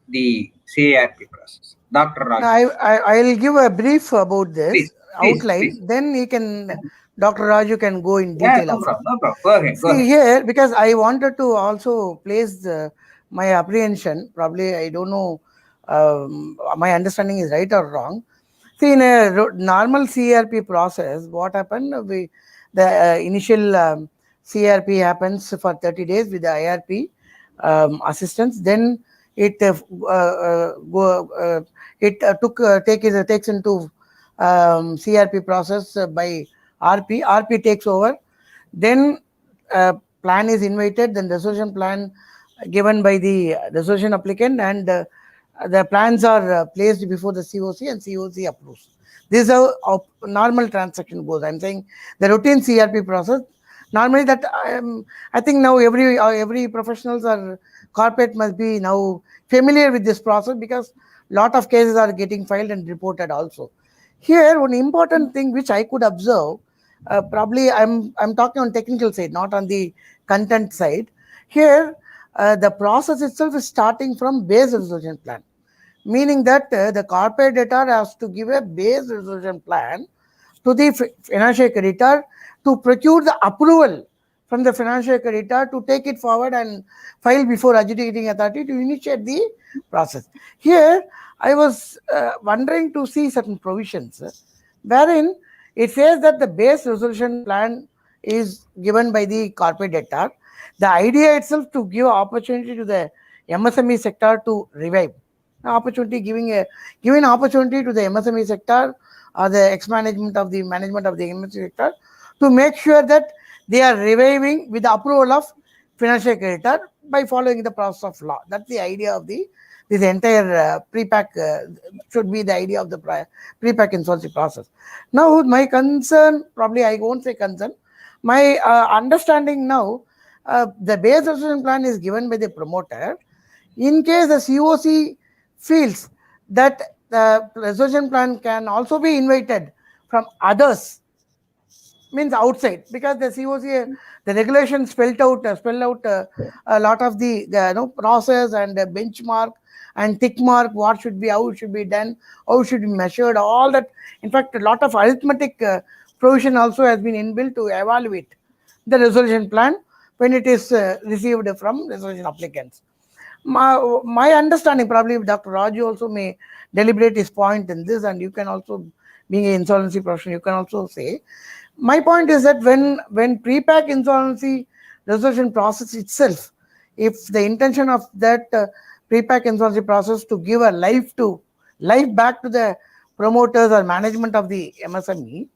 the CARP process? Dr. Raju, I'll give a brief about please, this please, outline. please. Then he can, Dr. Raju can go in Yeah, detail no of it. problem, no problem. Go ahead, go See ahead. here, because I wanted to also place my apprehension. Probably I don't know, my understanding is right or wrong. See, in a normal CRP process, what happened? The initial CRP happens for 30 days with the IRP assistance. Then it takes into CRP process by RP. RP takes over. Then plan is invited. Then resolution plan given by the resolution applicant, and the plans are placed before the COC, and COC approves. This is how normal transaction goes. I'm saying the routine CRP process. Normally, that I think now every professionals or corporate must be now familiar with this process, because lot of cases are getting filed and reported also. Here, one important thing which I could observe, probably I'm talking on technical side, not on the content side. Here, the process itself is starting from base resolution plan, meaning that the corporate debtor has to give a base resolution plan to the financial creditor to procure the approval from the financial creditor to take it forward and file before adjudicating authority to initiate the process. Here, I was wondering to see certain provisions wherein it says that the base resolution plan is given by the corporate debtor. The idea itself to give opportunity to the MSME sector to revive. Opportunity giving opportunity to the MSME sector or the management of the MSME sector to make sure that they are reviving with the approval of financial creditor by following the process of law. That's the idea of this entire pre-pack should be the idea of the pre-pack insolvency process. Now, my concern, probably I won't say concern, my understanding now, the base resolution plan is given by the promoter. In case the COC feels that the resolution plan can also be invited from others, means outside, because the COC, the regulations spell out a lot of the process and the benchmark and tick mark, what should be, how it should be done, how it should be measured, all that. In fact, a lot of arithmetic provision also has been inbuilt to evaluate the resolution plan when it is received from resolution applicants. My understanding, probably Dr. Raju also may deliberate his point in this, and you can also, being an insolvency professional, you can also say. My point is that when pre-pack insolvency resolution process itself, if the intention of that pre-pack insolvency process to give a life back to the promoters or management of the MSME,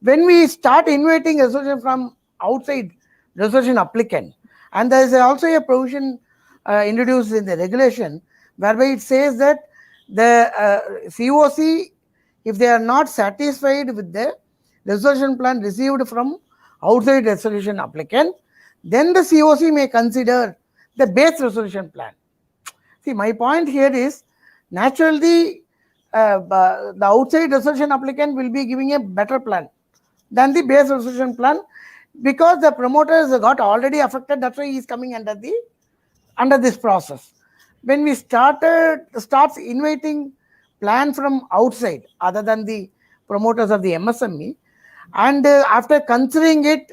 when we start inviting resolution from outside resolution applicant, and there is also a provision introduced in the regulation whereby it says that the COC, if they are not satisfied with the resolution plan received from outside resolution applicant, then the COC may consider the base resolution plan. See, my point here is, naturally, the outside resolution applicant will be giving a better plan than the base resolution plan, because the promoters got already affected. That's why he is coming under this process. When we starts inviting plan from outside other than the promoters of the MSME, and after considering it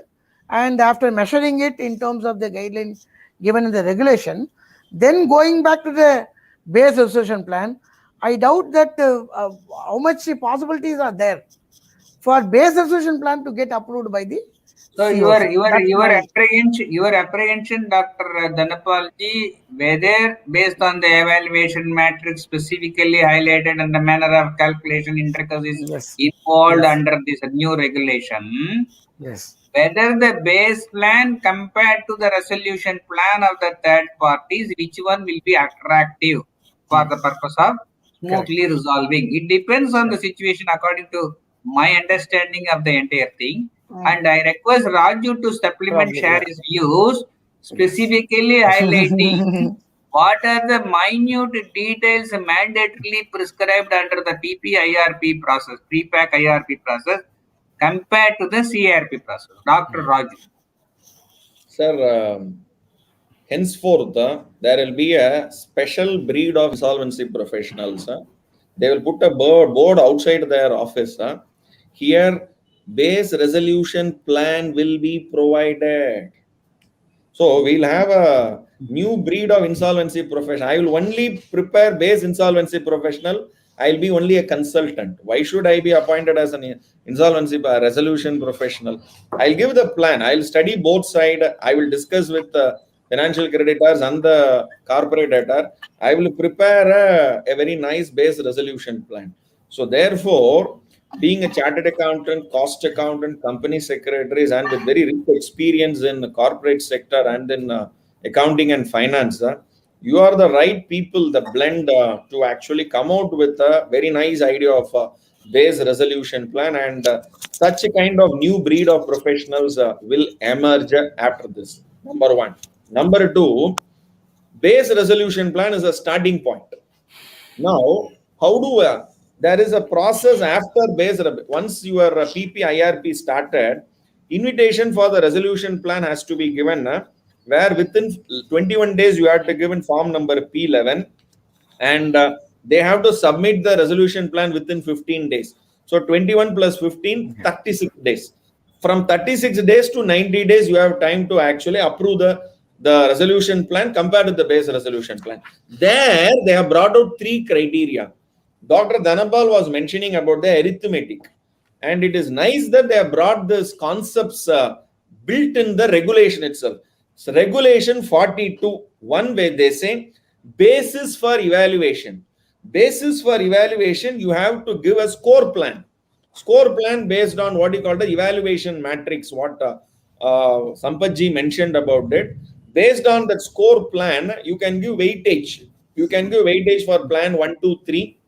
and after measuring it in terms of the guidelines given in the regulation, then going back to the base resolution plan, I doubt that how much possibilities are there for base resolution plan to get approved by the So COC. That's my your apprehension, Dr. Dhanapalji, whether based on the evaluation matrix specifically highlighted and the manner of calculation intricacies yes, involved yes, under this new regulation, yes. whether the base plan compared to the resolution plan of the third parties, which one will be attractive for the purpose of Correct. smoothly resolving. It depends on the situation according to my understanding of the entire thing. And I request Raju to supplement Probably, share yeah. his views, Yes. specifically highlighting what are the minute details mandatorily prescribed under the PPIRP process, pre-pack IRP process, compared to the CRP process. Dr. Raju. Sir, henceforth, there will be a special breed of insolvency professionals. They will put a board outside their office. Here, base resolution plan will be provided. So we'll have a new breed of insolvency professional. I will only prepare base insolvency professional. I'll be only a consultant. Why should I be appointed as an insolvency resolution professional? I'll give the plan. I'll study both sides. I will discuss with the financial creditors and the corporate debtor. I will prepare a very nice base resolution plan. So therefore, being a chartered accountant, cost accountant, company secretaries, and with very rich experience in the corporate sector and in accounting and finance, you are the right people, the blend to actually come out with a very nice idea of a base resolution plan. And such a kind of new breed of professionals will emerge after this. Number one. Number two, base resolution plan is a starting point. Now, how do there is a process after base once your PPIRP started, invitation for the resolution plan has to be given, where within 21 days you have to give in form number P11, and they have to submit the resolution plan within 15 days. So 21 plus 15, 36 days. From 36 days to 90 days, you have time to actually approve the resolution plan compared to the base resolution plan. There, they have brought out 3 criteria. Dr. Dhanapal was mentioning about the arithmetic. And it is nice that they have brought these concepts built in the regulation itself. So regulation 42, one way they say, basis for evaluation. Basis for evaluation, you have to give a score plan. Score plan based on what you call the evaluation matrix, what Sampatji mentioned about it. Based on that score plan, you can give weightage. You can give weightage for plan 1, 2, 3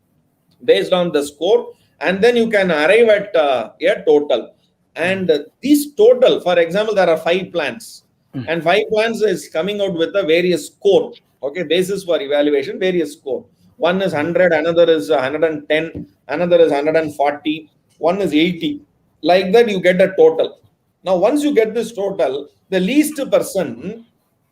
based on the score, and then you can arrive at a total. And these total, for example, there are 5 plans, and 5 plans is coming out with a various score. Okay, basis for evaluation, various score. One is 100, another is 110, another is 140, one is 80. Like that, you get a total. Now, once you get this total, the least person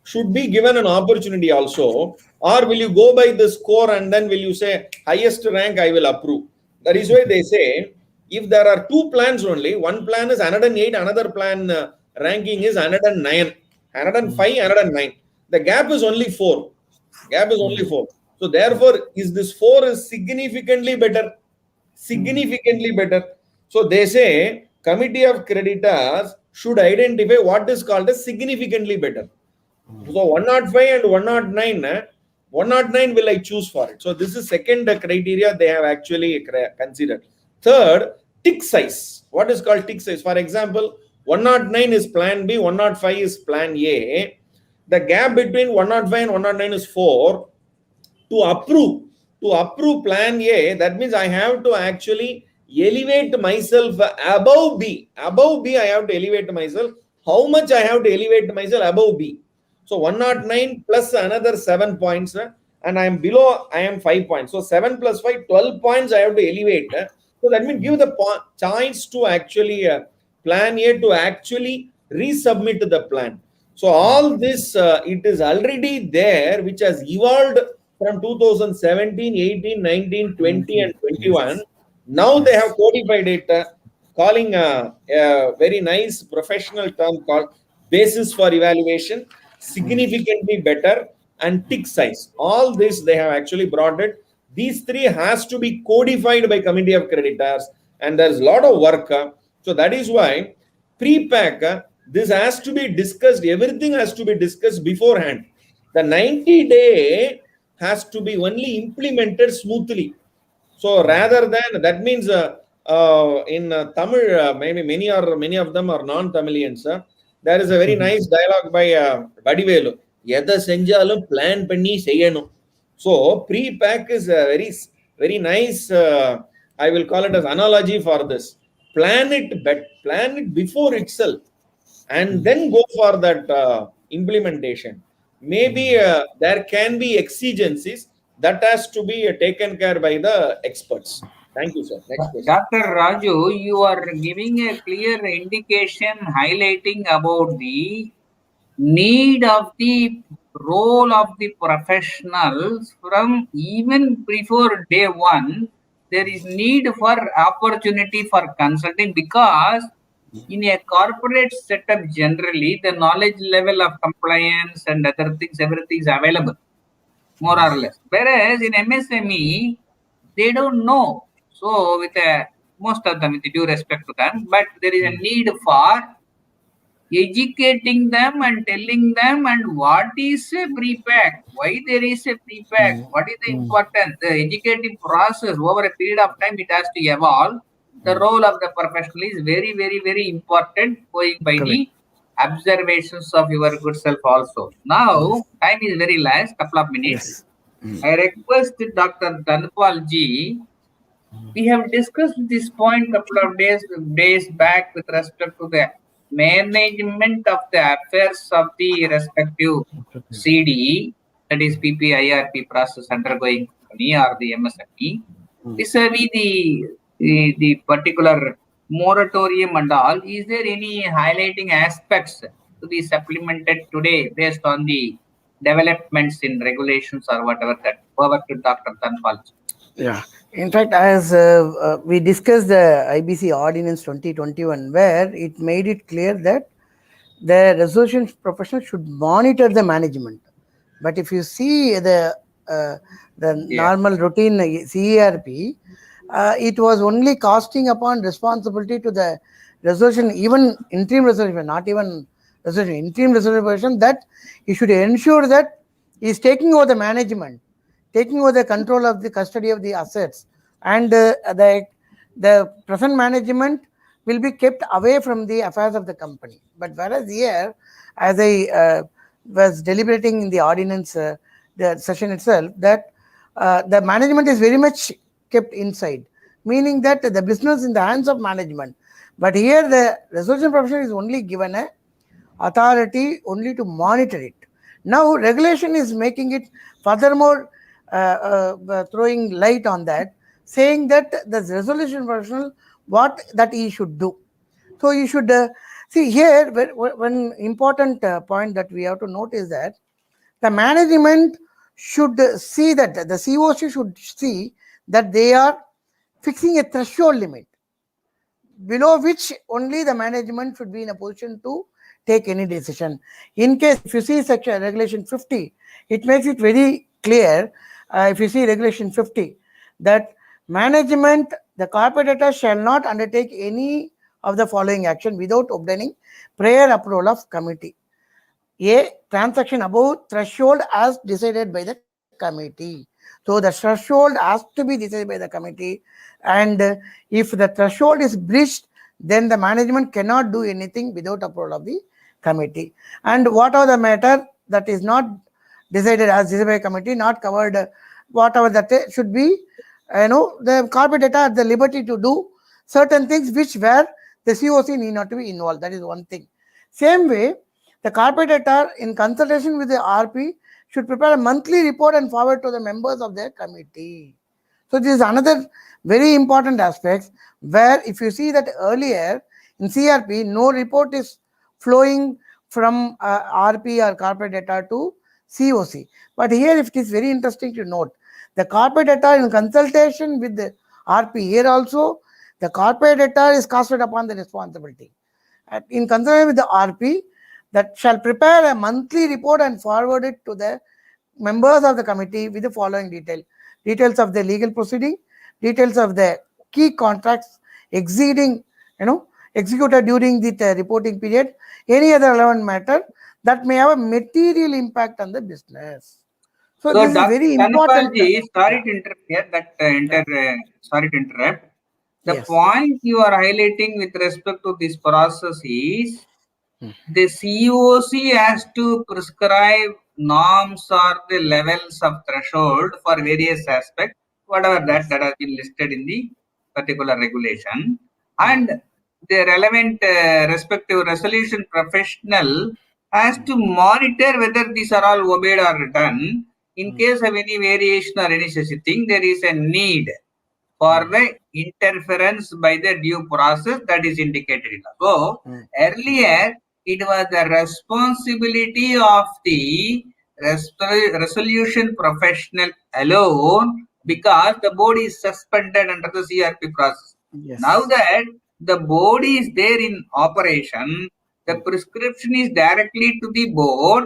should be given an opportunity also, or will you go by the score and then will you say highest rank I will approve? That is why they say if there are 2 plans only, one plan is 108, another plan ranking is 109, 105, 109. The gap is only 4. Gap is only 4. So therefore, is this 4 is significantly better? Significantly better. So they say committee of creditors should identify what is called as significantly better. So 105 and 109, 109 will I choose for it. So this is second criteria they have actually considered. Third, tick size. What is called tick size? For example, 109 is plan B, 105 is plan A. The gap between 105 and 109 is 4. To approve plan A, that means I have to actually elevate myself above B. Above B, I have to elevate myself. How much I have to elevate myself above B? So 109 plus another 7 points, and I am below, I am 5 points. So 7 plus 5, 12 points I have to elevate. So that means give the chance to actually plan A to actually resubmit the plan. So all this, it is already there, which has evolved from 2017, 18, 19, 20, and 21. Now they have codified it, calling a very nice professional term called basis for evaluation, significantly better, and tick size. All this they have actually brought it. These 3 has to be codified by committee of creditors, and there's a lot of work. So that is why pre-pack This has to be discussed. Everything has to be discussed beforehand. The 90-day has to be only implemented smoothly. So rather than that means in Tamil, maybe many of them are non-Tamilians. There is a very nice dialogue by Vadivelu. எதை செஞ்சாலும் plan பண்ணி செய்யணும். So pre-pack is a very nice. I will call it as analogy for this. Plan it before itself, and then go for that implementation. Maybe there can be exigencies that has to be taken care by the experts. Thank you, sir. Next question. Dr. Raju, you are giving a clear indication highlighting about the need of the role of the professionals from even before day one. There is need for opportunity for consulting, because in a corporate setup generally the knowledge level of compliance and other things, everything is available more or less, whereas in MSME they don't know. So with most of them, with due respect to them, but there is a need for educating them and telling them and what is a pre-pack, why there is a pre-pack, what is the importance. The educative process over a period of time, it has to evolve. The role of the professional is very, very, very important, going by the observations of your good self also. Now, time is very less, couple of minutes. I request Dr. Dhanpal ji, we have discussed this point couple of days back with respect to the management of the affairs of the respective CD, that is PPIRP process undergoing company or the MSME, vis-a-vis the particular moratorium and all. Is there any highlighting aspects to be supplemented today based on the developments in regulations or whatever that? Over to Dr. Dhanpal. Yeah. In fact, as we discussed the IBC Ordinance 2021, where it made it clear that the resolution professional should monitor the management. But if you see the normal routine CERP, it was only casting upon responsibility to the resolution, even interim resolution, not even resolution, interim resolution, that he should ensure that he is taking over the management, taking over the control of the custody of the assets, and the present management will be kept away from the affairs of the company. But whereas here, as I was deliberating in the ordinance, the session itself, that the management is very much kept inside, meaning that the business in the hands of management. But here the resolution professional is only given a authority only to monitor it. Now regulation is making it furthermore throwing light on that, saying that the resolution professional, what that he should do. So you should see here, one important point that we have to note is that the management should see that the COC should see that they are fixing a threshold limit below which only the management should be in a position to take any decision. In case, if you see section regulation 50, it makes it very clear. If you see regulation 50, that management, the corporator shall not undertake any of the following action without obtaining prior approval of committee. A transaction above threshold as decided by the committee. So the threshold has to be decided by the committee, and if the threshold is breached, then the management cannot do anything without approval of the committee. And what are the matter that is not decided as decided by committee, not covered, whatever that should be, the corporator at the liberty to do certain things which where the COC need not to be involved. That is one thing. Same way, the corporator in consultation with the RP should prepare a monthly report and forward to the members of their committee. So this is another very important aspect, where if you see that earlier in CRP, no report is flowing from RP or corporator to COC. But here it is very interesting to note, the corporator in consultation with the RP, here also the corporator is casted upon the responsibility. In consultation with the RP, that shall prepare a monthly report and forward it to the members of the committee with the following details of the legal proceeding, details of the key contracts exceeding executed during the reporting period, any other relevant matter that may have a material impact on the business. So this is Dr. very important. Dhanapalji, sorry Yeah. to interrupt here. Sorry to interrupt. The Yes. point you are highlighting with respect to this process is Hmm. the COC has to prescribe norms or the levels of threshold for various aspects, whatever Yes. that has been listed in the particular regulation, Hmm. and the relevant respective resolution professional has to monitor whether these are all obeyed or done. In case of any variation or any such thing, there is a need for the interference by the due process that is indicated in law. So earlier it was the responsibility of the resolution professional alone because the board is suspended under the CRP process. Yes. Now that the board is there in operation, the prescription is directly to the board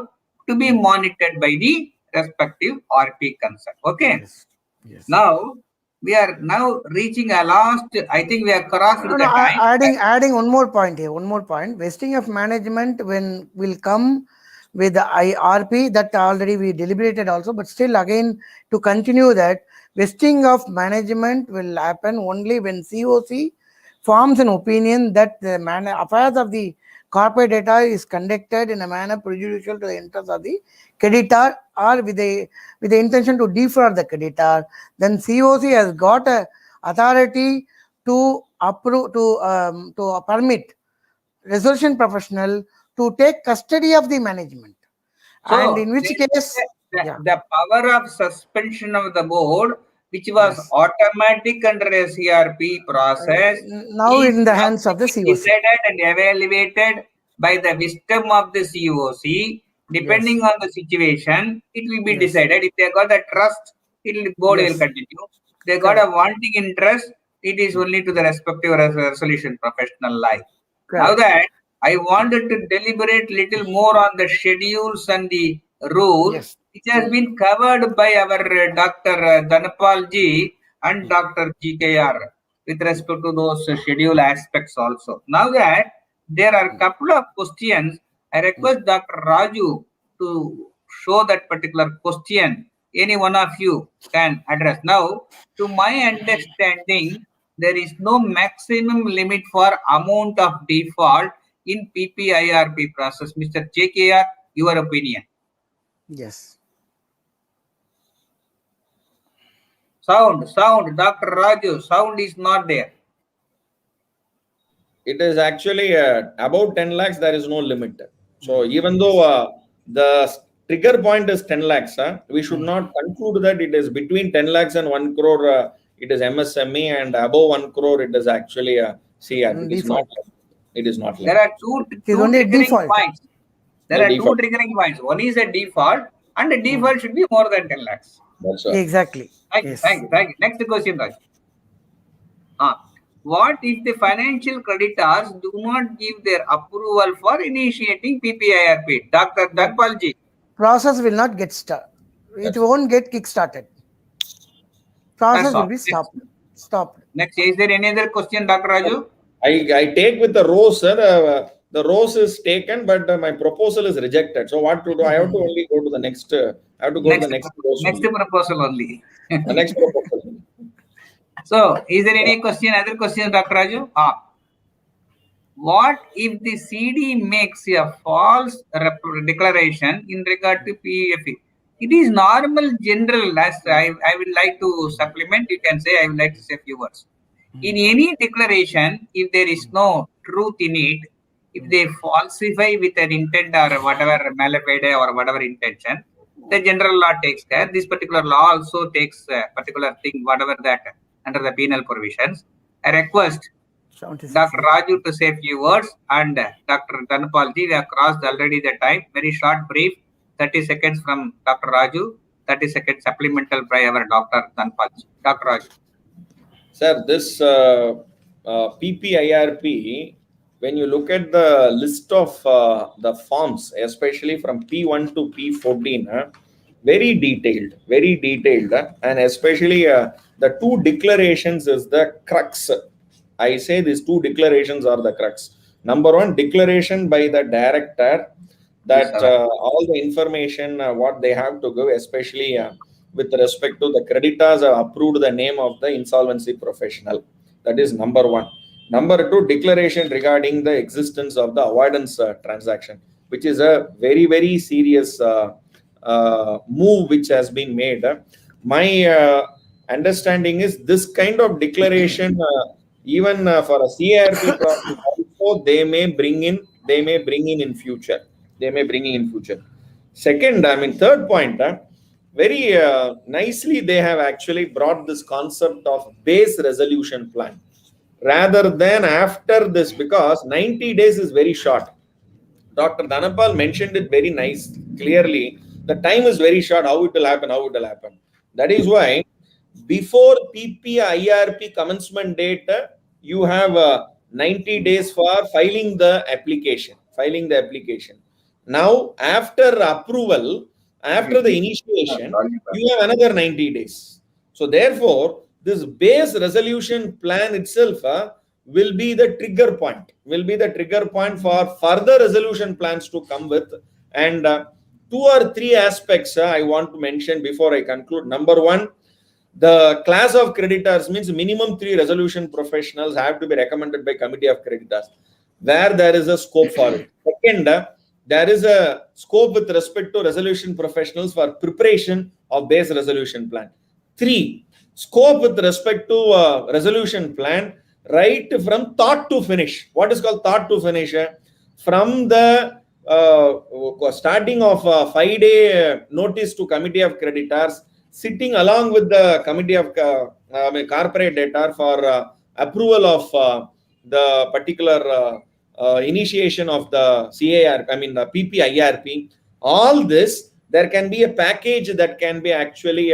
to be monitored by the respective RP concern. Okay. Yes. Yes. Now we are now reaching a last. I think we have crossed No, the time. adding one more point here. One more point. Vesting of management when will come with the IRP that already we deliberated also, but still again to continue that vesting of management will happen only when COC forms an opinion that the affairs of the corporate data is conducted in a manner prejudicial to the interests of the creditor or with the intention to defraud the creditor. Then COC has got a authority to approve to permit resolution professional to take custody of the management, and So in which case, the power of suspension of the board, which was yes, automatic under a CRP process, now is in the now hands of the to be COC. decided and evaluated by the wisdom of the COC. Depending on the situation, it will be Yes. decided. If they got a trust, board Yes. will continue. They got a wanting interest, it is only to the respective resolution professional life. Now Correct. that I wanted to deliberate little more on the schedules and the rules, Yes. which has been covered by our Dr. Dhanapal ji and Dr. GKR with respect to those schedule aspects also. Now that there are a couple of questions, I request Dr. Raju to show that particular question. Any one of you can address. Now, to my understanding, there is no maximum limit for amount of default in PPIRP process. Mr. JKR, your opinion. Yes. Sound, Dr. Raju, sound is not there. It is actually about 10 lakhs, there is no limit. So even though the trigger point is 10 lakhs, we should not conclude that it is between 10 lakhs and 1 crore, it is MSME, and above 1 crore, it is actually a CR. It is not. It is not. There are two only a triggering default. points. There are two triggering points. One is a default, and the default should be more than 10 lakhs. That's right. Exactly. Thank you. Next question, Raj. What if the financial creditors do not give their approval for initiating PPIRP? Dr. Dhanapal ji. Process will not get started. It won't get kick-started. Process will be stopped. Next, is there any other question, Dr. Raju? I take with the rose, sir. The rose is taken, but my proposal is rejected. So what to do? I have to only go to the next. I have to go to the next proposal only. The next proposal. So, is there any question? Other question, Dr. Raju? What if the CD makes a false declaration in regard to PFE? It is normal, general. As I would like to supplement, you can say I would like to say a few words. In any declaration, if there is no truth in it, if they falsify with an intent or whatever malafide or whatever intention, the general law takes care. This particular law also takes a particular thing, whatever that under the penal provisions. I request Dr. Raju to say a few words, and Dr. Dhanapal ji, we have crossed already the time. Very short brief, 30 seconds from Dr. Raju, 30 seconds supplemental by our Dr. Dhanapal ji. Dr. Raju. Sir, this PPIRP, when you look at the list of the forms, especially from P1 to P14, very detailed, and especially the two declarations is the crux. I say these two declarations are the crux. Number one, declaration by the director that all the information what they have to give, especially with respect to the creditors, have approved the name of the insolvency professional. That is number one. Number two, declaration regarding the existence of the avoidance transaction, which is a very, very serious move which has been made. My understanding is this kind of declaration, even for a CARP process, also they may bring in future. They may bring in future. Second, third point, very nicely they have actually brought this concept of base resolution plan rather than after this, because 90 days is very short. Dr. Dhanapal mentioned it very nice, clearly. The time is very short, how it will happen. That is why before PPIRP commencement date, you have 90 days for filing the application. Now, after approval, after the initiation, you have another 90 days. So therefore, this base resolution plan itself will be the trigger point for further resolution plans to come with. And 2 or 3 aspects I want to mention before I conclude. Number one, the class of creditors means minimum 3 resolution professionals have to be recommended by committee of creditors where there is a scope for it. Second, there is a scope with respect to resolution professionals for preparation of base resolution plan. 3, scope with respect to resolution plan right from thought to finish. What is called thought to finish? From the starting of 5-day notice to committee of creditors, sitting along with the committee of corporate debtor for approval of the particular initiation of the CARP, the PPIRP. All this, there can be a package that can be actually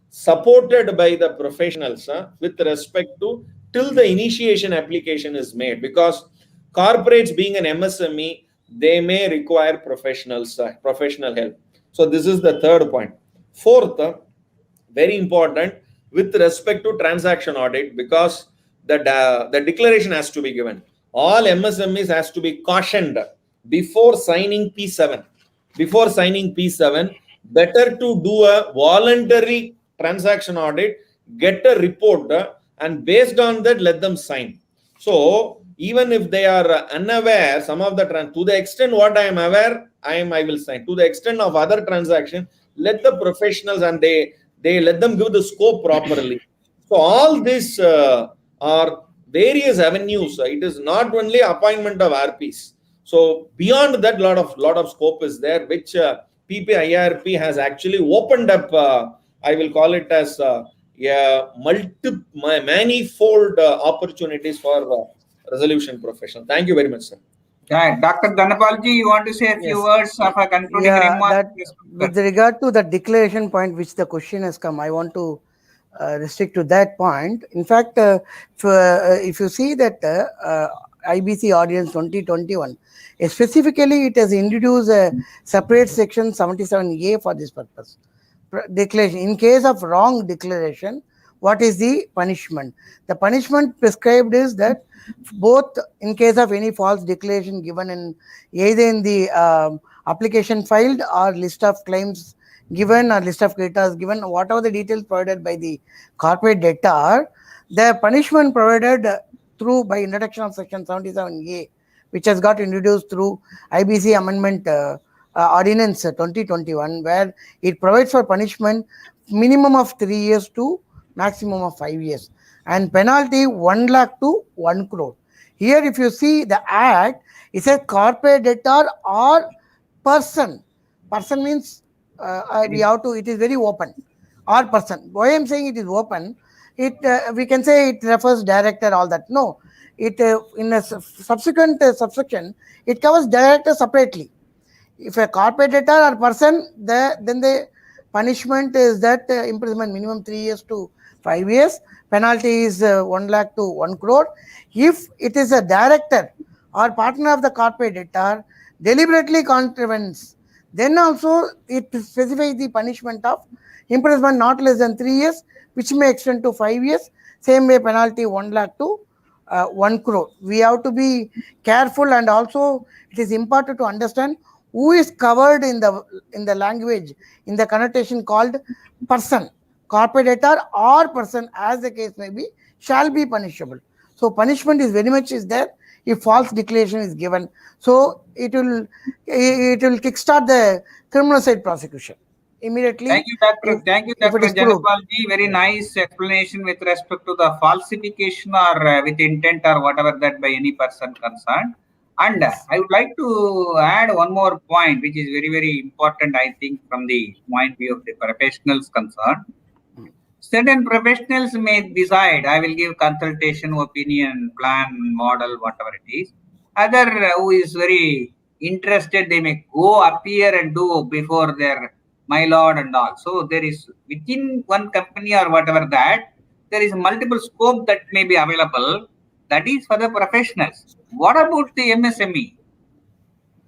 supported by the professionals with respect to till the initiation application is made, because corporates being an MSME, they may require professional help. So this is the third point. Fourth, very important with respect to transaction audit, because the declaration has to be given. All MSMEs has to be cautioned before signing P7. Better to do a voluntary transaction audit, get a report, and based on that, let them sign. So even if they are unaware, some of the to the extent what I am aware, I will sign. To the extent of other transaction, let the professionals and they let them give the scope properly. So all this are various avenues. It is not only appointment of RPs. So beyond that, lot of scope is there, which PPIRP has actually opened up. I will call it as manifold opportunities for resolution professional. Thank you very much, sir. Dr. Dhanapalji, you want to say a few words of a concluding remark? With regard to the declaration point, which the question has come, I want to restrict to that point. In fact, if you see that IBC Ordinance 2021, specifically it has introduced a separate section 77A for this purpose. Declaration. In case of wrong declaration, what is the punishment? The punishment prescribed is that both in case of any false declaration given in either in the application filed or list of claims given or list of creditors given, whatever the details provided by the corporate debtor, the punishment provided through by introduction of section 77A, which has got introduced through IBC Amendment Ordinance 2021, where it provides for punishment minimum of 3 years to maximum of 5 years, and penalty 1 lakh to 1 crore. Here, if you see the act, it says corporate debtor or person. Person means we have to. It is very open. Or person. Why I am saying it is open? It we can say it refers director, all that. No, it in a subsequent subsection it covers director separately. If a corporate debtor or person, then the punishment is that imprisonment minimum 3 years to 5 years. Penalty is 1 lakh to 1 crore. If it is a director or partner of the corporate debtor deliberately contravenes, then also it specifies the punishment of imprisonment not less than 3 years, which may extend to 5 years. Same way, penalty 1 lakh to 1 crore. We have to be careful, and also it is important to understand who is covered in the language, in the connotation called person, corporator or person, as the case may be, shall be punishable. So punishment is very much is there if false declaration is given. So it will kickstart the criminal side prosecution immediately. Thank you, Doctor. Thank you, If it Dr. is proved. Janapalji. Very nice explanation with respect to the falsification or with intent or whatever that by any person concerned. And I would like to add one more point, which is very, very important, I think, from the point of view of the professionals concerned. Certain professionals may decide, I will give consultation, opinion, plan, model, whatever it is. Other who is very interested, they may go appear and do before their my lord and all. So there is within one company or whatever that, there is multiple scope that may be available. That is for the professionals. What about the MSME?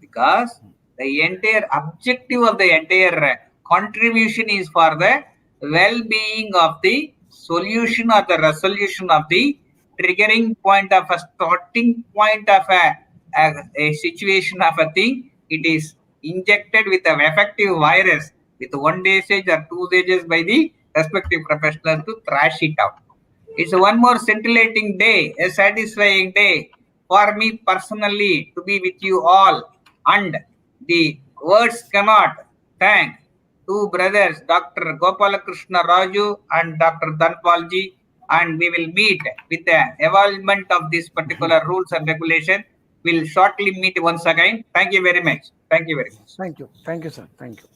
Because the entire objective of the entire contribution is for the well-being of the solution or the resolution of the triggering point of a starting point of a situation of a thing. It is injected with an effective virus with one dosage or two dosages by the respective professional to thrash it out. It's one more scintillating day, a satisfying day for me personally to be with you all. And the words cannot thank two brothers, Dr. Gopalakrishna Raju and Dr. Dhanpalji. And we will meet with the evolvement of this particular rules and regulation. We'll shortly meet once again. Thank you very much. Thank you very much. Thank you. Thank you, sir. Thank you.